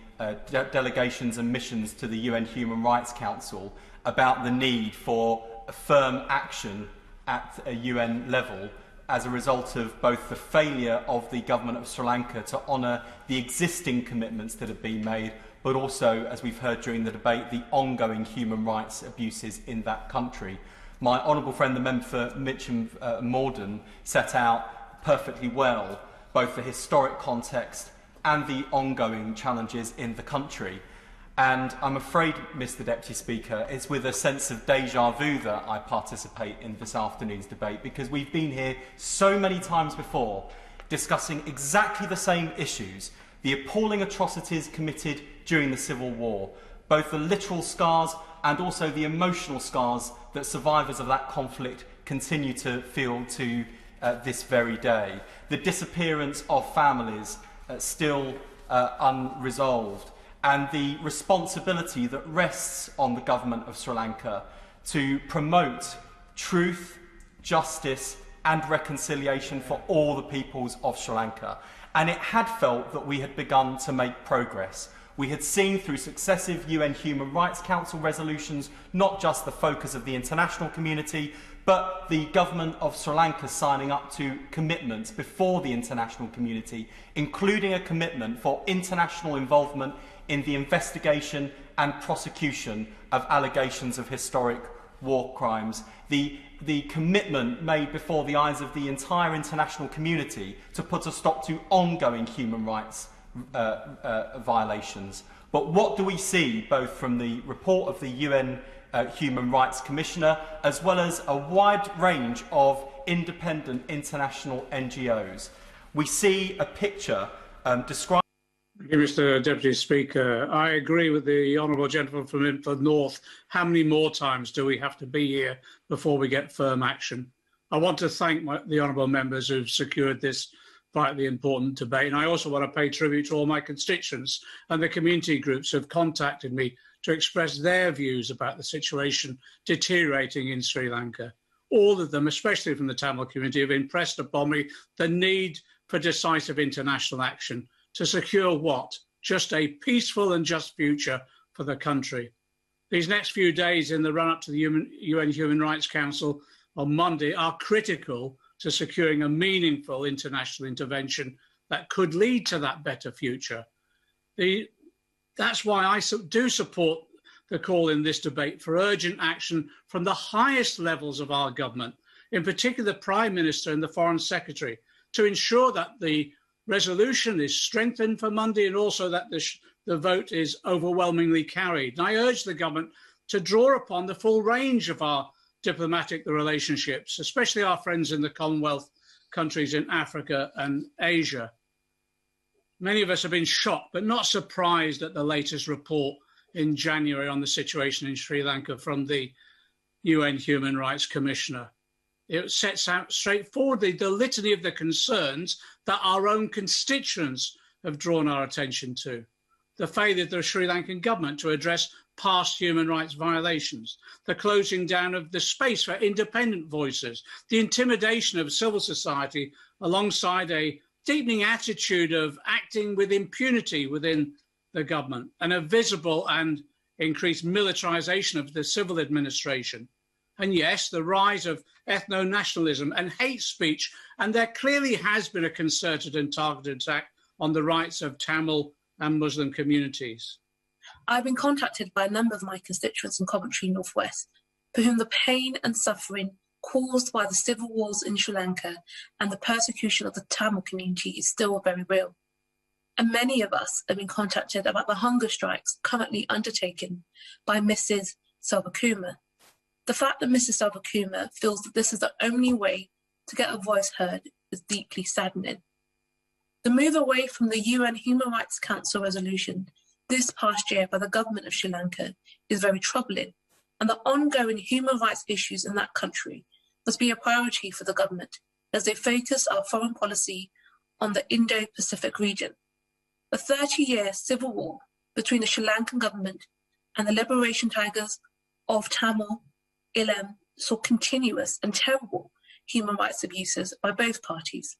delegations and missions to the UN Human Rights Council about the need for a firm action at a UN level as a result of both the failure of the government of Sri Lanka to honour the existing commitments that have been made, but also, as we've heard during the debate, the ongoing human rights abuses in that country. My honourable friend, the member for Mitcham Morden, set out perfectly well both the historic context and the ongoing challenges in the country. And I'm afraid, Mr Deputy Speaker, it's with a sense of déjà vu that I participate in this afternoon's debate, because we've been here so many times before discussing exactly the same issues, the appalling atrocities committed during the Civil War, both the literal scars and also the emotional scars that survivors of that conflict continue to feel to this very day, the disappearance of families still unresolved, and the responsibility that rests on the government of Sri Lanka to promote truth, justice and reconciliation for all the peoples of Sri Lanka. And it had felt that we had begun to make progress. We had seen through successive UN Human Rights Council resolutions not just the focus of the international community, but the government of Sri Lanka signing up to commitments before the international community, including a commitment for international involvement in the investigation and prosecution of allegations of historic war crimes. The commitment made before the eyes of the entire international community to put a stop to ongoing human rights violations. But what do we see, both from the report of the UN Human Rights Commissioner, as well as a wide range of independent international NGOs? We see a picture described. Thank you, Mr Deputy Speaker. I agree with the Honourable Gentleman from Linford North. How many more times do we have to be here before we get firm action? I want to thank the Honourable Members who've secured this vitally important debate. And I also want to pay tribute to all my constituents and the community groups who have contacted me to express their views about the situation deteriorating in Sri Lanka. All of them, especially from the Tamil community, have impressed upon me the need for decisive international action to secure what? Just a peaceful and just future for the country. These next few days in the run-up to the UN Human Rights Council on Monday are critical to securing a meaningful international intervention that could lead to that better future. That's why I do support the call in this debate for urgent action from the highest levels of our government, in particular the Prime Minister and the Foreign Secretary, to ensure that the resolution is strengthened for Monday and also that the vote is overwhelmingly carried. And I urge the government to draw upon the full range of our diplomatic relationships, especially our friends in the Commonwealth countries in Africa and Asia. Many of us have been shocked but not surprised at the latest report in January on the situation in Sri Lanka from the UN Human Rights Commissioner. It sets out straightforwardly the litany of the concerns that our own constituents have drawn our attention to. The failure of the Sri Lankan government to address past human rights violations, the closing down of the space for independent voices, the intimidation of civil society alongside a deepening attitude of acting with impunity within the government, and a visible and increased militarization of the civil administration. And yes, the rise of ethno-nationalism and hate speech, and there clearly has been a concerted and targeted attack on the rights of Tamil and Muslim communities. I've been contacted by a number of my constituents in Coventry North West, for whom the pain and suffering caused by the civil wars in Sri Lanka and the persecution of the Tamil community is still very real. And many of us have been contacted about the hunger strikes currently undertaken by Mrs. Selvakumar. The fact that Mrs. Selvakumar feels that this is the only way to get her voice heard is deeply saddening. The move away from the UN Human Rights Council resolution this past year by the government of Sri Lanka is very troubling, and the ongoing human rights issues in that country must be a priority for the government as they focus our foreign policy on the Indo-Pacific region. The 30-year civil war between the Sri Lankan government and the Liberation Tigers of Tamil Eelam saw continuous and terrible human rights abuses by both parties.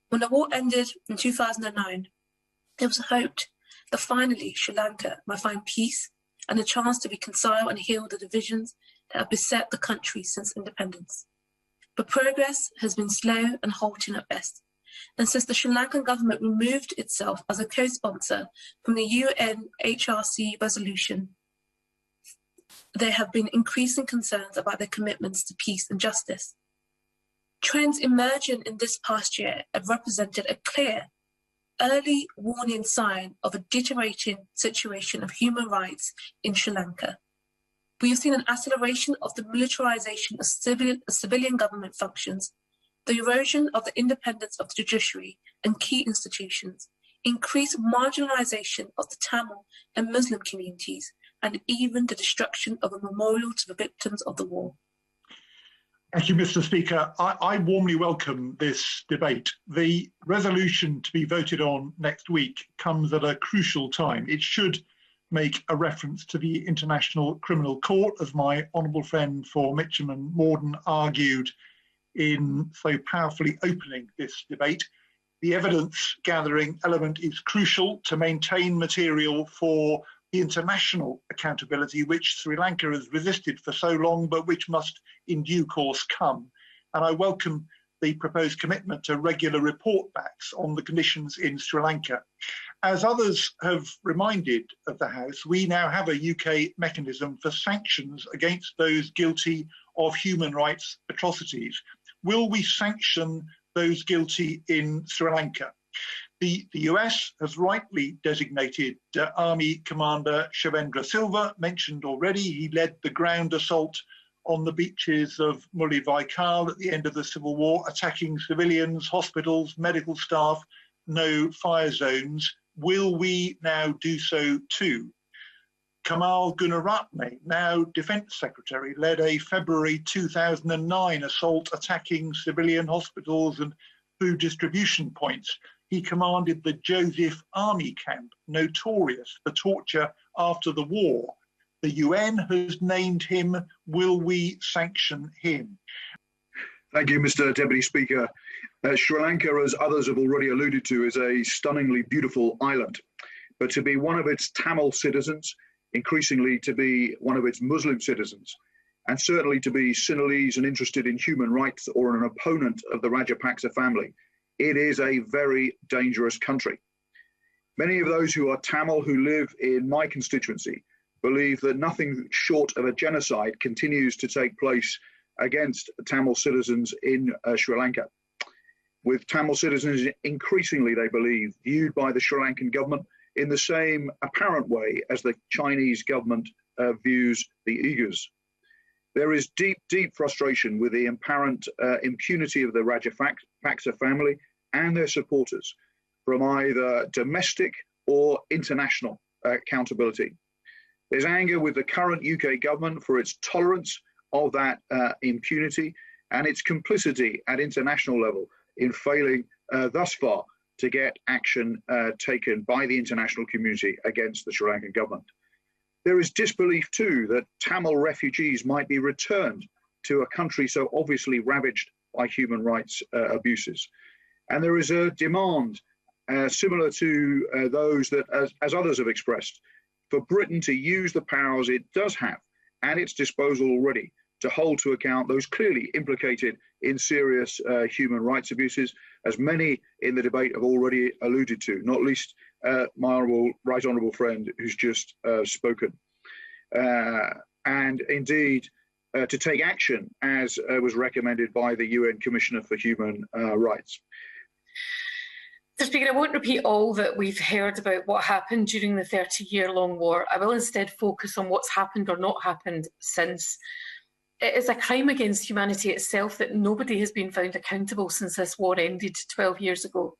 When the war ended in 2009, it was hoped that finally Sri Lanka might find peace and a chance to reconcile and heal the divisions that have beset the country since independence. But progress has been slow and halting at best. And since the Sri Lankan government removed itself as a co-sponsor from the UNHRC resolution, there have been increasing concerns about their commitments to peace and justice. Trends emerging in this past year have represented a clear, early warning sign of a deteriorating situation of human rights in Sri Lanka. We have seen an acceleration of the militarization of civilian government functions, the erosion of the independence of the judiciary and key institutions, increased marginalization of the Tamil and Muslim communities, and even the destruction of a memorial to the victims of the war. Thank you, Mr. Speaker. I warmly welcome this debate. The resolution to be voted on next week comes at a crucial time. It should make a reference to the International Criminal Court, as my honourable friend for Mitcham and Morden argued in so powerfully opening this debate. The evidence gathering element is crucial to maintain material for the international accountability which Sri Lanka has resisted for so long, but which must in due course come. And I welcome the proposed commitment to regular report backs on the conditions in Sri Lanka. As others have reminded of the House, we now have a UK mechanism for sanctions against those guilty of human rights atrocities. Will we sanction those guilty in Sri Lanka? The US has rightly designated Army Commander Shavendra Silva, mentioned already. He led the ground assault on the beaches of Mullivai-Kal at the end of the Civil War, attacking civilians, hospitals, medical staff, no fire zones. Will we now do so too? Kamal Gunaratne, now Defence Secretary, led a February 2009 assault attacking civilian hospitals and food distribution points. He commanded the Joseph Army Camp, notorious for torture after the war. The UN has named him. Will we sanction him? Thank you, Mr. Deputy Speaker. Sri Lanka, as others have already alluded to, is a stunningly beautiful island. But to be one of its Tamil citizens, increasingly to be one of its Muslim citizens, and certainly to be Sinhalese and interested in human rights or an opponent of the Rajapaksa family, it is a very dangerous country. Many of those who are Tamil who live in my constituency believe that nothing short of a genocide continues to take place against Tamil citizens in Sri Lanka. With Tamil citizens increasingly, they believe, viewed by the Sri Lankan government in the same apparent way as the Chinese government views the Uyghurs. There is deep, deep frustration with the apparent impunity of the Rajapaksa family and their supporters from either domestic or international accountability. There's anger with the current UK government for its tolerance of that impunity and its complicity at international level in failing thus far to get action taken by the international community against the Sri Lankan government. There is disbelief too that Tamil refugees might be returned to a country so obviously ravaged by human rights abuses. And there is a demand similar to those that, as others have expressed, for Britain to use the powers it does have at its disposal already to hold to account those clearly implicated in serious human rights abuses, as many in the debate have already alluded to, not least my right honourable friend who's just spoken. And indeed, to take action as was recommended by the UN Commissioner for Human Rights. Mr. Speaker, I won't repeat all that we've heard about what happened during the 30-year-long war. I will instead focus on what's happened or not happened since. It is a crime against humanity itself that nobody has been found accountable since this war ended 12 years ago.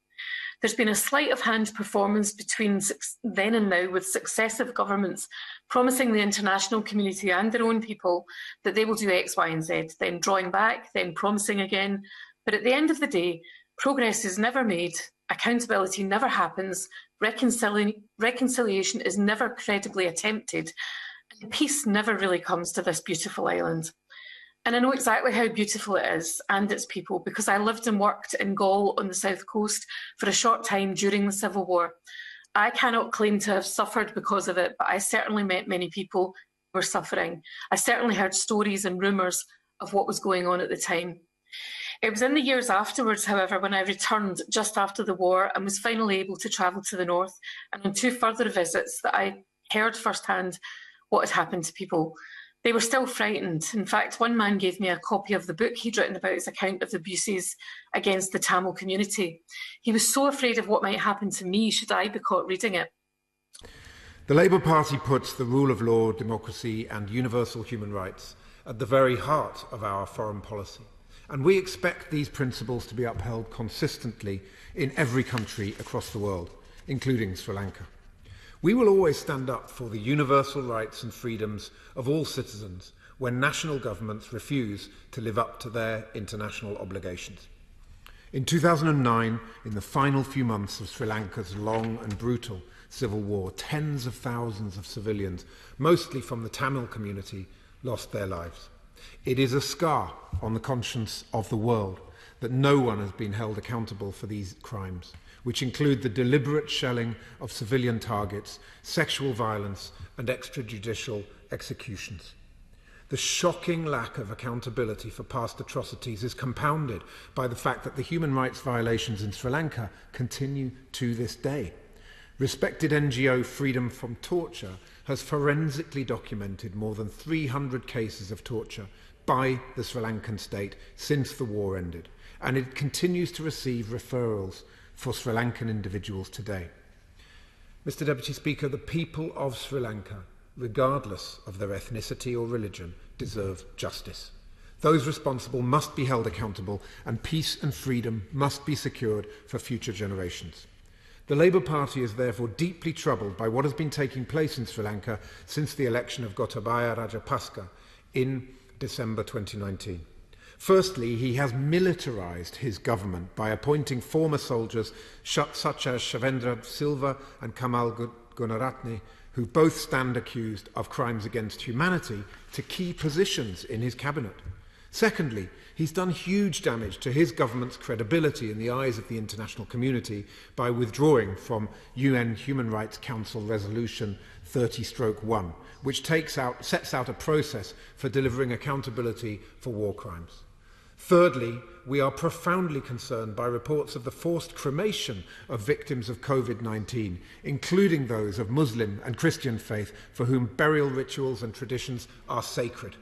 There's been a sleight of hand performance between then and now, with successive governments promising the international community and their own people that they will do X, Y, and Z, then drawing back, then promising again. But at the end of the day, progress is never made, accountability never happens, reconciliation is never credibly attempted, and peace never really comes to this beautiful island. And I know exactly how beautiful it is and its people, because I lived and worked in Gaul on the south coast for a short time during the Civil War. I cannot claim to have suffered because of it, but I certainly met many people who were suffering. I certainly heard stories and rumours of what was going on at the time. It was in the years afterwards, however, when I returned just after the war and was finally able to travel to the north, and on 2 further visits, that I heard firsthand what had happened to people. They were still frightened. In fact, one man gave me a copy of the book he'd written about his account of the abuses against the Tamil community. He was so afraid of what might happen to me should I be caught reading it. The Labour Party puts the rule of law, democracy and universal human rights at the very heart of our foreign policy. And we expect these principles to be upheld consistently in every country across the world, including Sri Lanka. We will always stand up for the universal rights and freedoms of all citizens when national governments refuse to live up to their international obligations. In 2009, in the final few months of Sri Lanka's long and brutal civil war, tens of thousands of civilians, mostly from the Tamil community, lost their lives. It is a scar on the conscience of the world that no one has been held accountable for these crimes, which include the deliberate shelling of civilian targets, sexual violence and extrajudicial executions. The shocking lack of accountability for past atrocities is compounded by the fact that the human rights violations in Sri Lanka continue to this day. Respected NGO Freedom from Torture has forensically documented more than 300 cases of torture by the Sri Lankan state since the war ended, and it continues to receive referrals for Sri Lankan individuals today. Mr. Deputy Speaker, the people of Sri Lanka, regardless of their ethnicity or religion, deserve justice. Those responsible must be held accountable, and peace and freedom must be secured for future generations. The Labour Party is therefore deeply troubled by what has been taking place in Sri Lanka since the election of Gotabaya Rajapaksa in December 2019. Firstly, he has militarised his government by appointing former soldiers such as Shavendra Silva and Kamal Gunaratne, who both stand accused of crimes against humanity, to key positions in his cabinet. Secondly, he's done huge damage to his government's credibility in the eyes of the international community by withdrawing from UN Human Rights Council Resolution 30/1, which sets out a process for delivering accountability for war crimes. Thirdly, we are profoundly concerned by reports of the forced cremation of victims of COVID-19, including those of Muslim and Christian faith for whom burial rituals and traditions are sacred.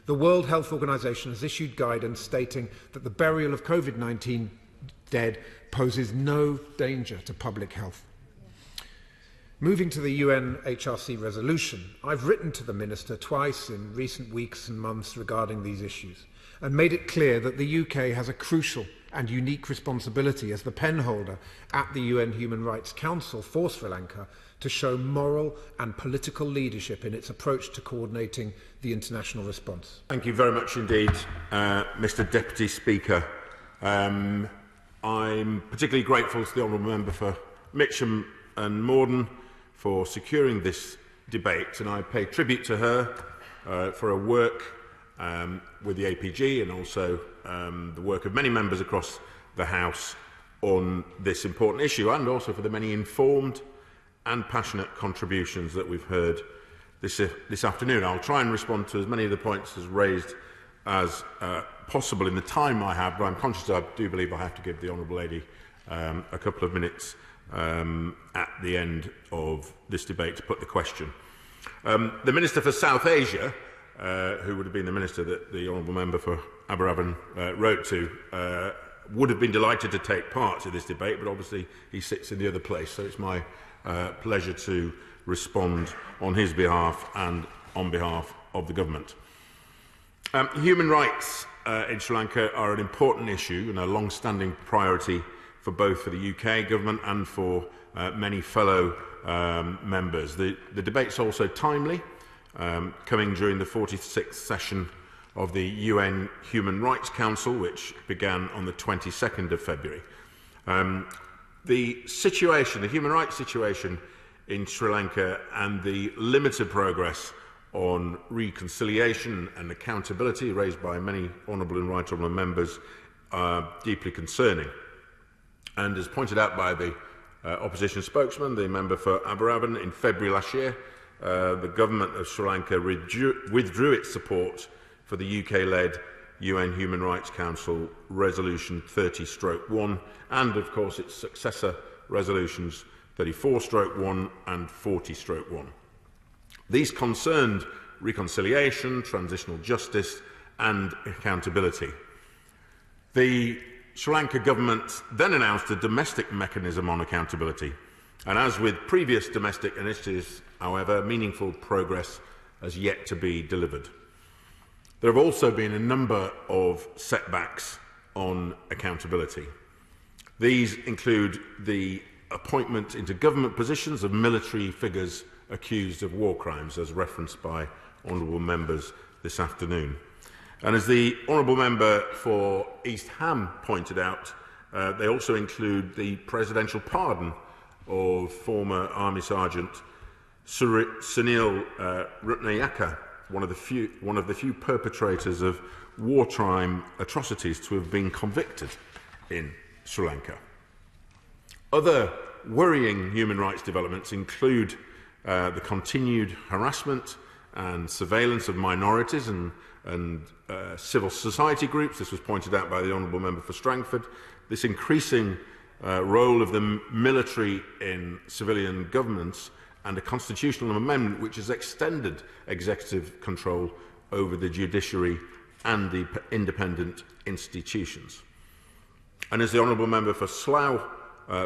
The World Health Organization has issued guidance stating that the burial of COVID-19 dead poses no danger to public health. Moving to the UN HRC resolution, I've written to the Minister twice in recent weeks and months regarding these issues and made it clear that the UK has a crucial and unique responsibility as the penholder at the UN Human Rights Council for Sri Lanka to show moral and political leadership in its approach to coordinating the international response. Thank you very much indeed, Mr Deputy Speaker. I'm particularly grateful to the Honourable Member for Mitcham and Morden for securing this debate, and I pay tribute to her for her work with the APG and also the work of many members across the House on this important issue, and also for the many informed and passionate contributions that we've heard this afternoon. I'll try and respond to as many of the points as raised as possible in the time I have, but I'm conscious I do believe I have to give the Honourable Lady a couple of minutes at the end of this debate to put the question. The Minister for South Asia, who would have been the Minister that the Honourable Member for Aberafan wrote to, would have been delighted to take part in this debate, but obviously he sits in the other place, so it's my pleasure to respond on his behalf and on behalf of the government. Human rights in Sri Lanka are an important issue and a long-standing priority for both for the UK government and for many fellow members. The debate's also timely, coming during the 46th session of the UN Human Rights Council, which began on the 22nd of February. The human rights situation in Sri Lanka and the limited progress on reconciliation and accountability raised by many honourable and right honourable members are deeply concerning. And as pointed out by the opposition spokesman, the member for Aberafan, in February last year, the government of Sri Lanka withdrew its support for the UK-led UN Human Rights Council Resolution 30/1 and, of course, its successor resolutions 34/1 and 40/1. These concerned reconciliation, transitional justice and accountability. The Sri Lanka government then announced a domestic mechanism on accountability, and as with previous domestic initiatives, however, meaningful progress has yet to be delivered. There have also been a number of setbacks on accountability. These include the appointment into government positions of military figures accused of war crimes, as referenced by honourable members this afternoon. And as the honourable member for East Ham pointed out, they also include the presidential pardon of former Army Sergeant Sunil Rutnayaka, one of the few perpetrators of wartime atrocities to have been convicted in Sri Lanka. Other worrying human rights developments include the continued harassment and surveillance of minorities and civil society groups. This was pointed out by the honourable member for Strangford. This increasing role of the military in civilian governments, and a constitutional amendment which has extended executive control over the judiciary and the independent institutions. And as the honourable member for Slough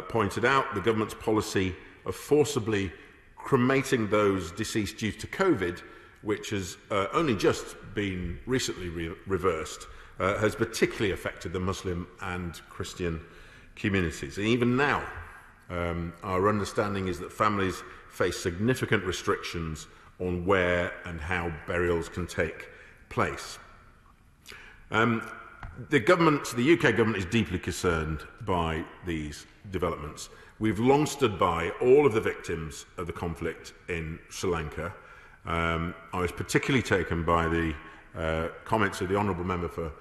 pointed out, the government's policy of forcibly cremating those deceased due to COVID, which has only just been recently reversed, has particularly affected the Muslim and Christian communities. And even now, our understanding is that families face significant restrictions on where and how burials can take place. The UK government is deeply concerned by these developments. We've long stood by all of the victims of the conflict in Sri Lanka. I was particularly taken by the comments of the Honourable Member for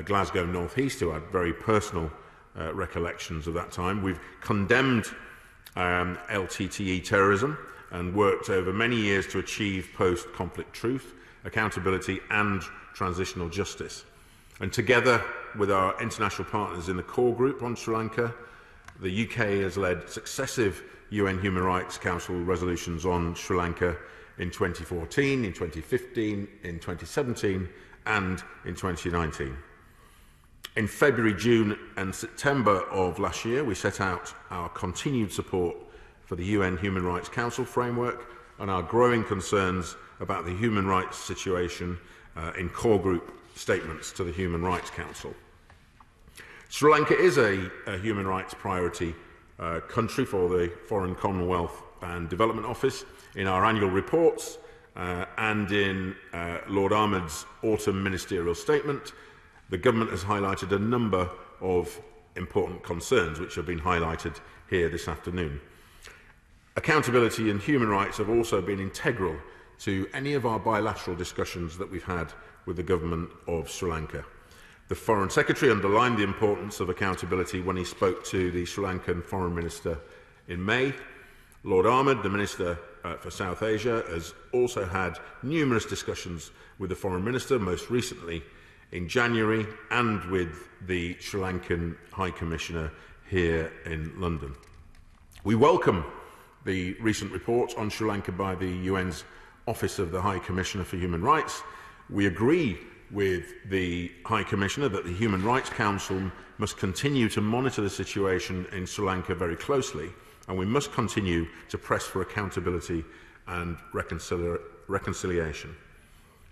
Glasgow North East, who had very personal recollections of that time. We've condemned LTTE terrorism and worked over many years to achieve post-conflict truth, accountability and transitional justice. And together with our international partners in the core group on Sri Lanka, the UK has led successive UN Human Rights Council resolutions on Sri Lanka in 2014, in 2015, in 2017 and in 2019. In February, June and September of last year, we set out our continued support for the UN Human Rights Council framework and our growing concerns about the human rights situation in core group statements to the Human Rights Council. Sri Lanka is a human rights priority country for the Foreign Commonwealth and Development Office. In our annual reports and in Lord Ahmed's autumn ministerial statement, the government has highlighted a number of important concerns which have been highlighted here this afternoon. Accountability and human rights have also been integral to any of our bilateral discussions that we've had with the government of Sri Lanka. The Foreign Secretary underlined the importance of accountability when he spoke to the Sri Lankan Foreign Minister in May. Lord Ahmed, the Minister for South Asia, has also had numerous discussions with the Foreign Minister, most recently in January, and with the Sri Lankan High Commissioner here in London. We welcome the recent reports on Sri Lanka by the UN's Office of the High Commissioner for Human Rights. We agree with the High Commissioner that the Human Rights Council must continue to monitor the situation in Sri Lanka very closely, and we must continue to press for accountability and reconciliation.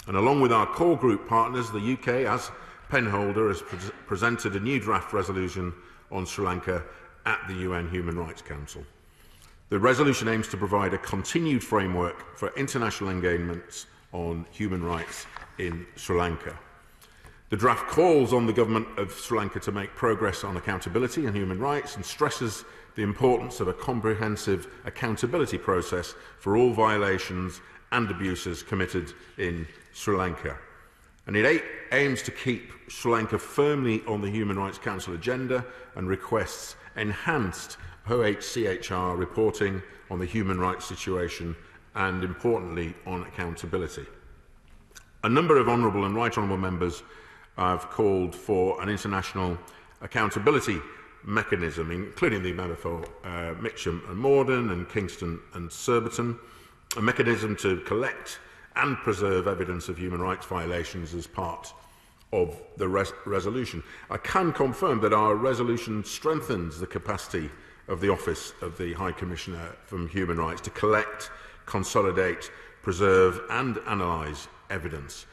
And along with our core group partners, the UK, as penholder, has presented a new draft resolution on Sri Lanka at the UN Human Rights Council. The resolution aims to provide a continued framework for international engagements on human rights in Sri Lanka. The draft calls on the government of Sri Lanka to make progress on accountability and human rights and stresses the importance of a comprehensive accountability process for all violations and abuses committed in Sri Lanka. And it aims to keep Sri Lanka firmly on the Human Rights Council agenda and requests enhanced OHCHR reporting on the human rights situation and, importantly, on accountability. A number of honourable and right honourable members have called for an international accountability mechanism, including the member for Mitcham and Morden and Kingston and Surbiton, a mechanism to collect and preserve evidence of human rights violations as part of the resolution. I can confirm that our resolution strengthens the capacity of the Office of the High Commissioner for Human Rights to collect, consolidate, preserve and analyse evidence.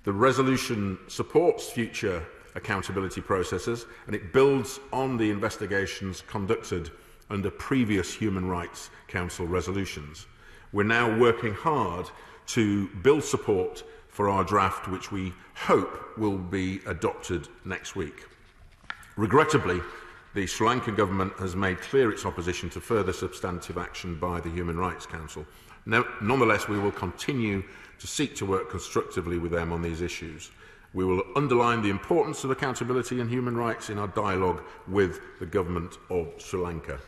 The resolution supports future accountability processes and it builds on the investigations conducted under previous Human Rights Council resolutions. We're now working hard to build support for our draft, which we hope will be adopted next week. Regrettably, the Sri Lankan government has made clear its opposition to further substantive action by the Human Rights Council. Nonetheless, we will continue to seek to work constructively with them on these issues. We will underline the importance of accountability and human rights in our dialogue with the government of Sri Lanka.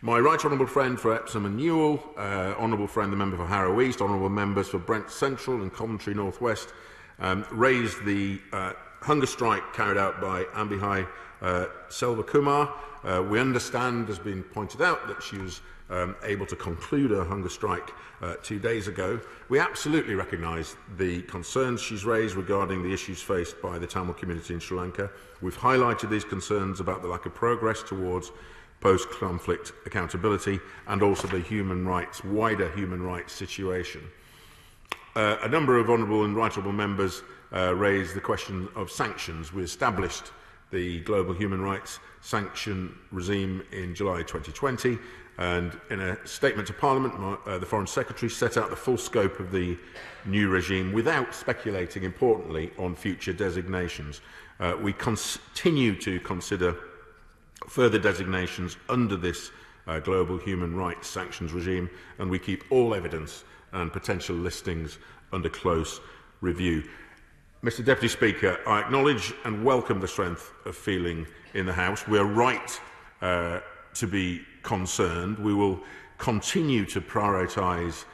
My right honourable friend for Epsom and Newell, honourable friend the member for Harrow East, honourable members for Brent Central and Coventry North West raised the hunger strike carried out by Ambihai Selva Kumar. We understand, has been pointed out, that she was able to conclude her hunger strike 2 days ago. We absolutely recognise the concerns she's raised regarding the issues faced by the Tamil community in Sri Lanka. We've highlighted these concerns about the lack of progress towards post-conflict accountability and also the wider human rights situation. A number of honourable and right honourable members raised the question of sanctions. We established the global human rights sanction regime in July 2020, and in a statement to Parliament, the Foreign Secretary set out the full scope of the new regime without speculating, importantly, on future designations. We continue to consider further designations under this global human rights sanctions regime, and we keep all evidence and potential listings under close review. Mr. Deputy Speaker, I acknowledge and welcome the strength of feeling in the House. We're right to be concerned. We will continue to prioritise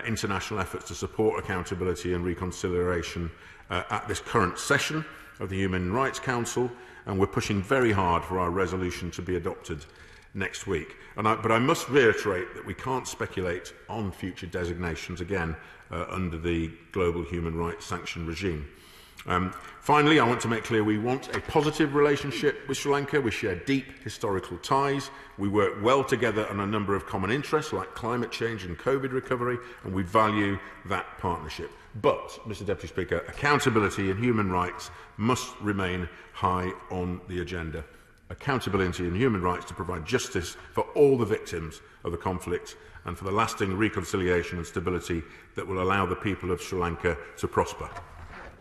international efforts to support accountability and reconciliation at this current session of the Human Rights Council, and we're pushing very hard for our resolution to be adopted next week. But I must reiterate that we can't speculate on future designations again under the global human rights sanction regime. Finally, I want to make clear we want a positive relationship with Sri Lanka. We share deep historical ties. We work well together on a number of common interests like climate change and COVID recovery, and we value that partnership. But, Mr. Deputy Speaker, accountability and human rights must remain high on the agenda. Accountability and human rights to provide justice for all the victims of the conflict and for the lasting reconciliation and stability that will allow the people of Sri Lanka to prosper.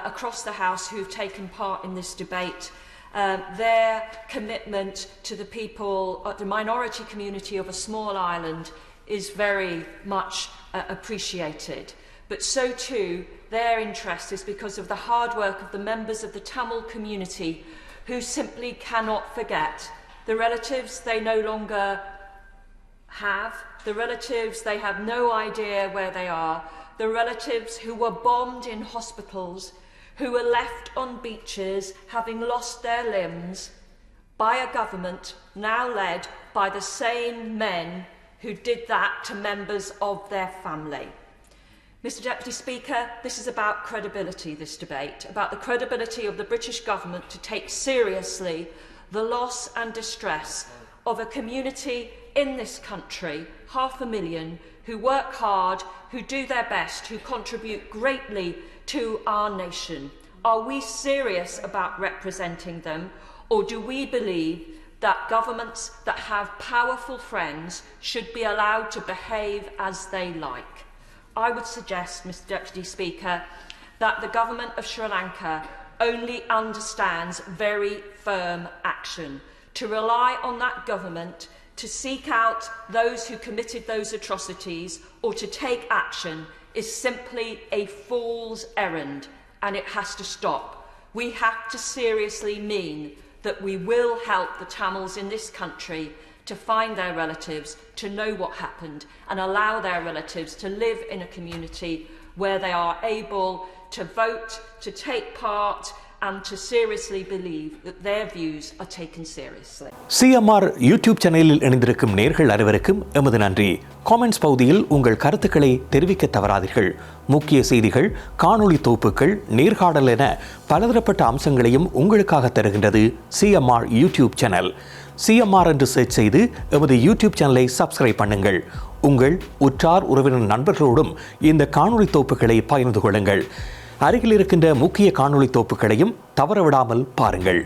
Across the House who've taken part in this debate, their commitment to the people, the minority community of a small island is very much appreciated. But so too, their interest is because of the hard work of the members of the Tamil community who simply cannot forget the relatives they no longer have, the relatives they have no idea where they are, the relatives who were bombed in hospitals, who were left on beaches having lost their limbs by a government now led by the same men who did that to members of their family. Mr. Deputy Speaker, this is about credibility, this debate, about the credibility of the British government to take seriously the loss and distress of a community in this country, 500,000, who work hard, who do their best, who contribute greatly to our nation. Are we serious about representing them, or do we believe that governments that have powerful friends should be allowed to behave as they like? I would suggest, Mr. Deputy Speaker, that the government of Sri Lanka only understands very firm action. To rely on that government to seek out those who committed those atrocities or to take action is simply a fool's errand, and it has to stop. We have to seriously mean that we will help the Tamils in this country to find their relatives, to know what happened, and allow their relatives to live in a community where they are able to vote, to take part, and to seriously believe that their views are taken seriously. CMR YouTube சேனலில் இணைந்திருக்கும் நேயர்கள் அனைவருக்கும் எமது நன்றி. Comments பகுதியில் உங்கள் கருத்துக்களை தெரிவிக்க தவறாதீர்கள். முக்கிய செய்திகள், காணொளி தொகுப்புகள், நேர்காணல் என பலதரப்பட்ட அம்சங்களையும் உங்களுக்காக தருகின்றது CMR YouTube சேனல். CMR என்று சர்ச் செய்து எமது யூடியூப் சேனலை சப்ஸ்கிரைப் பண்ணுங்கள். உங்கள் உற்றார் உறவினர் நண்பர்களோடும் இந்த காணொளி தொகுப்புகளை பகிர்ந்து கொள்ளுங்கள். அருகில் இருக்கின்ற முக்கிய காணொளி தொகுப்புகளையும் தவறவிடாமல் பாருங்கள்.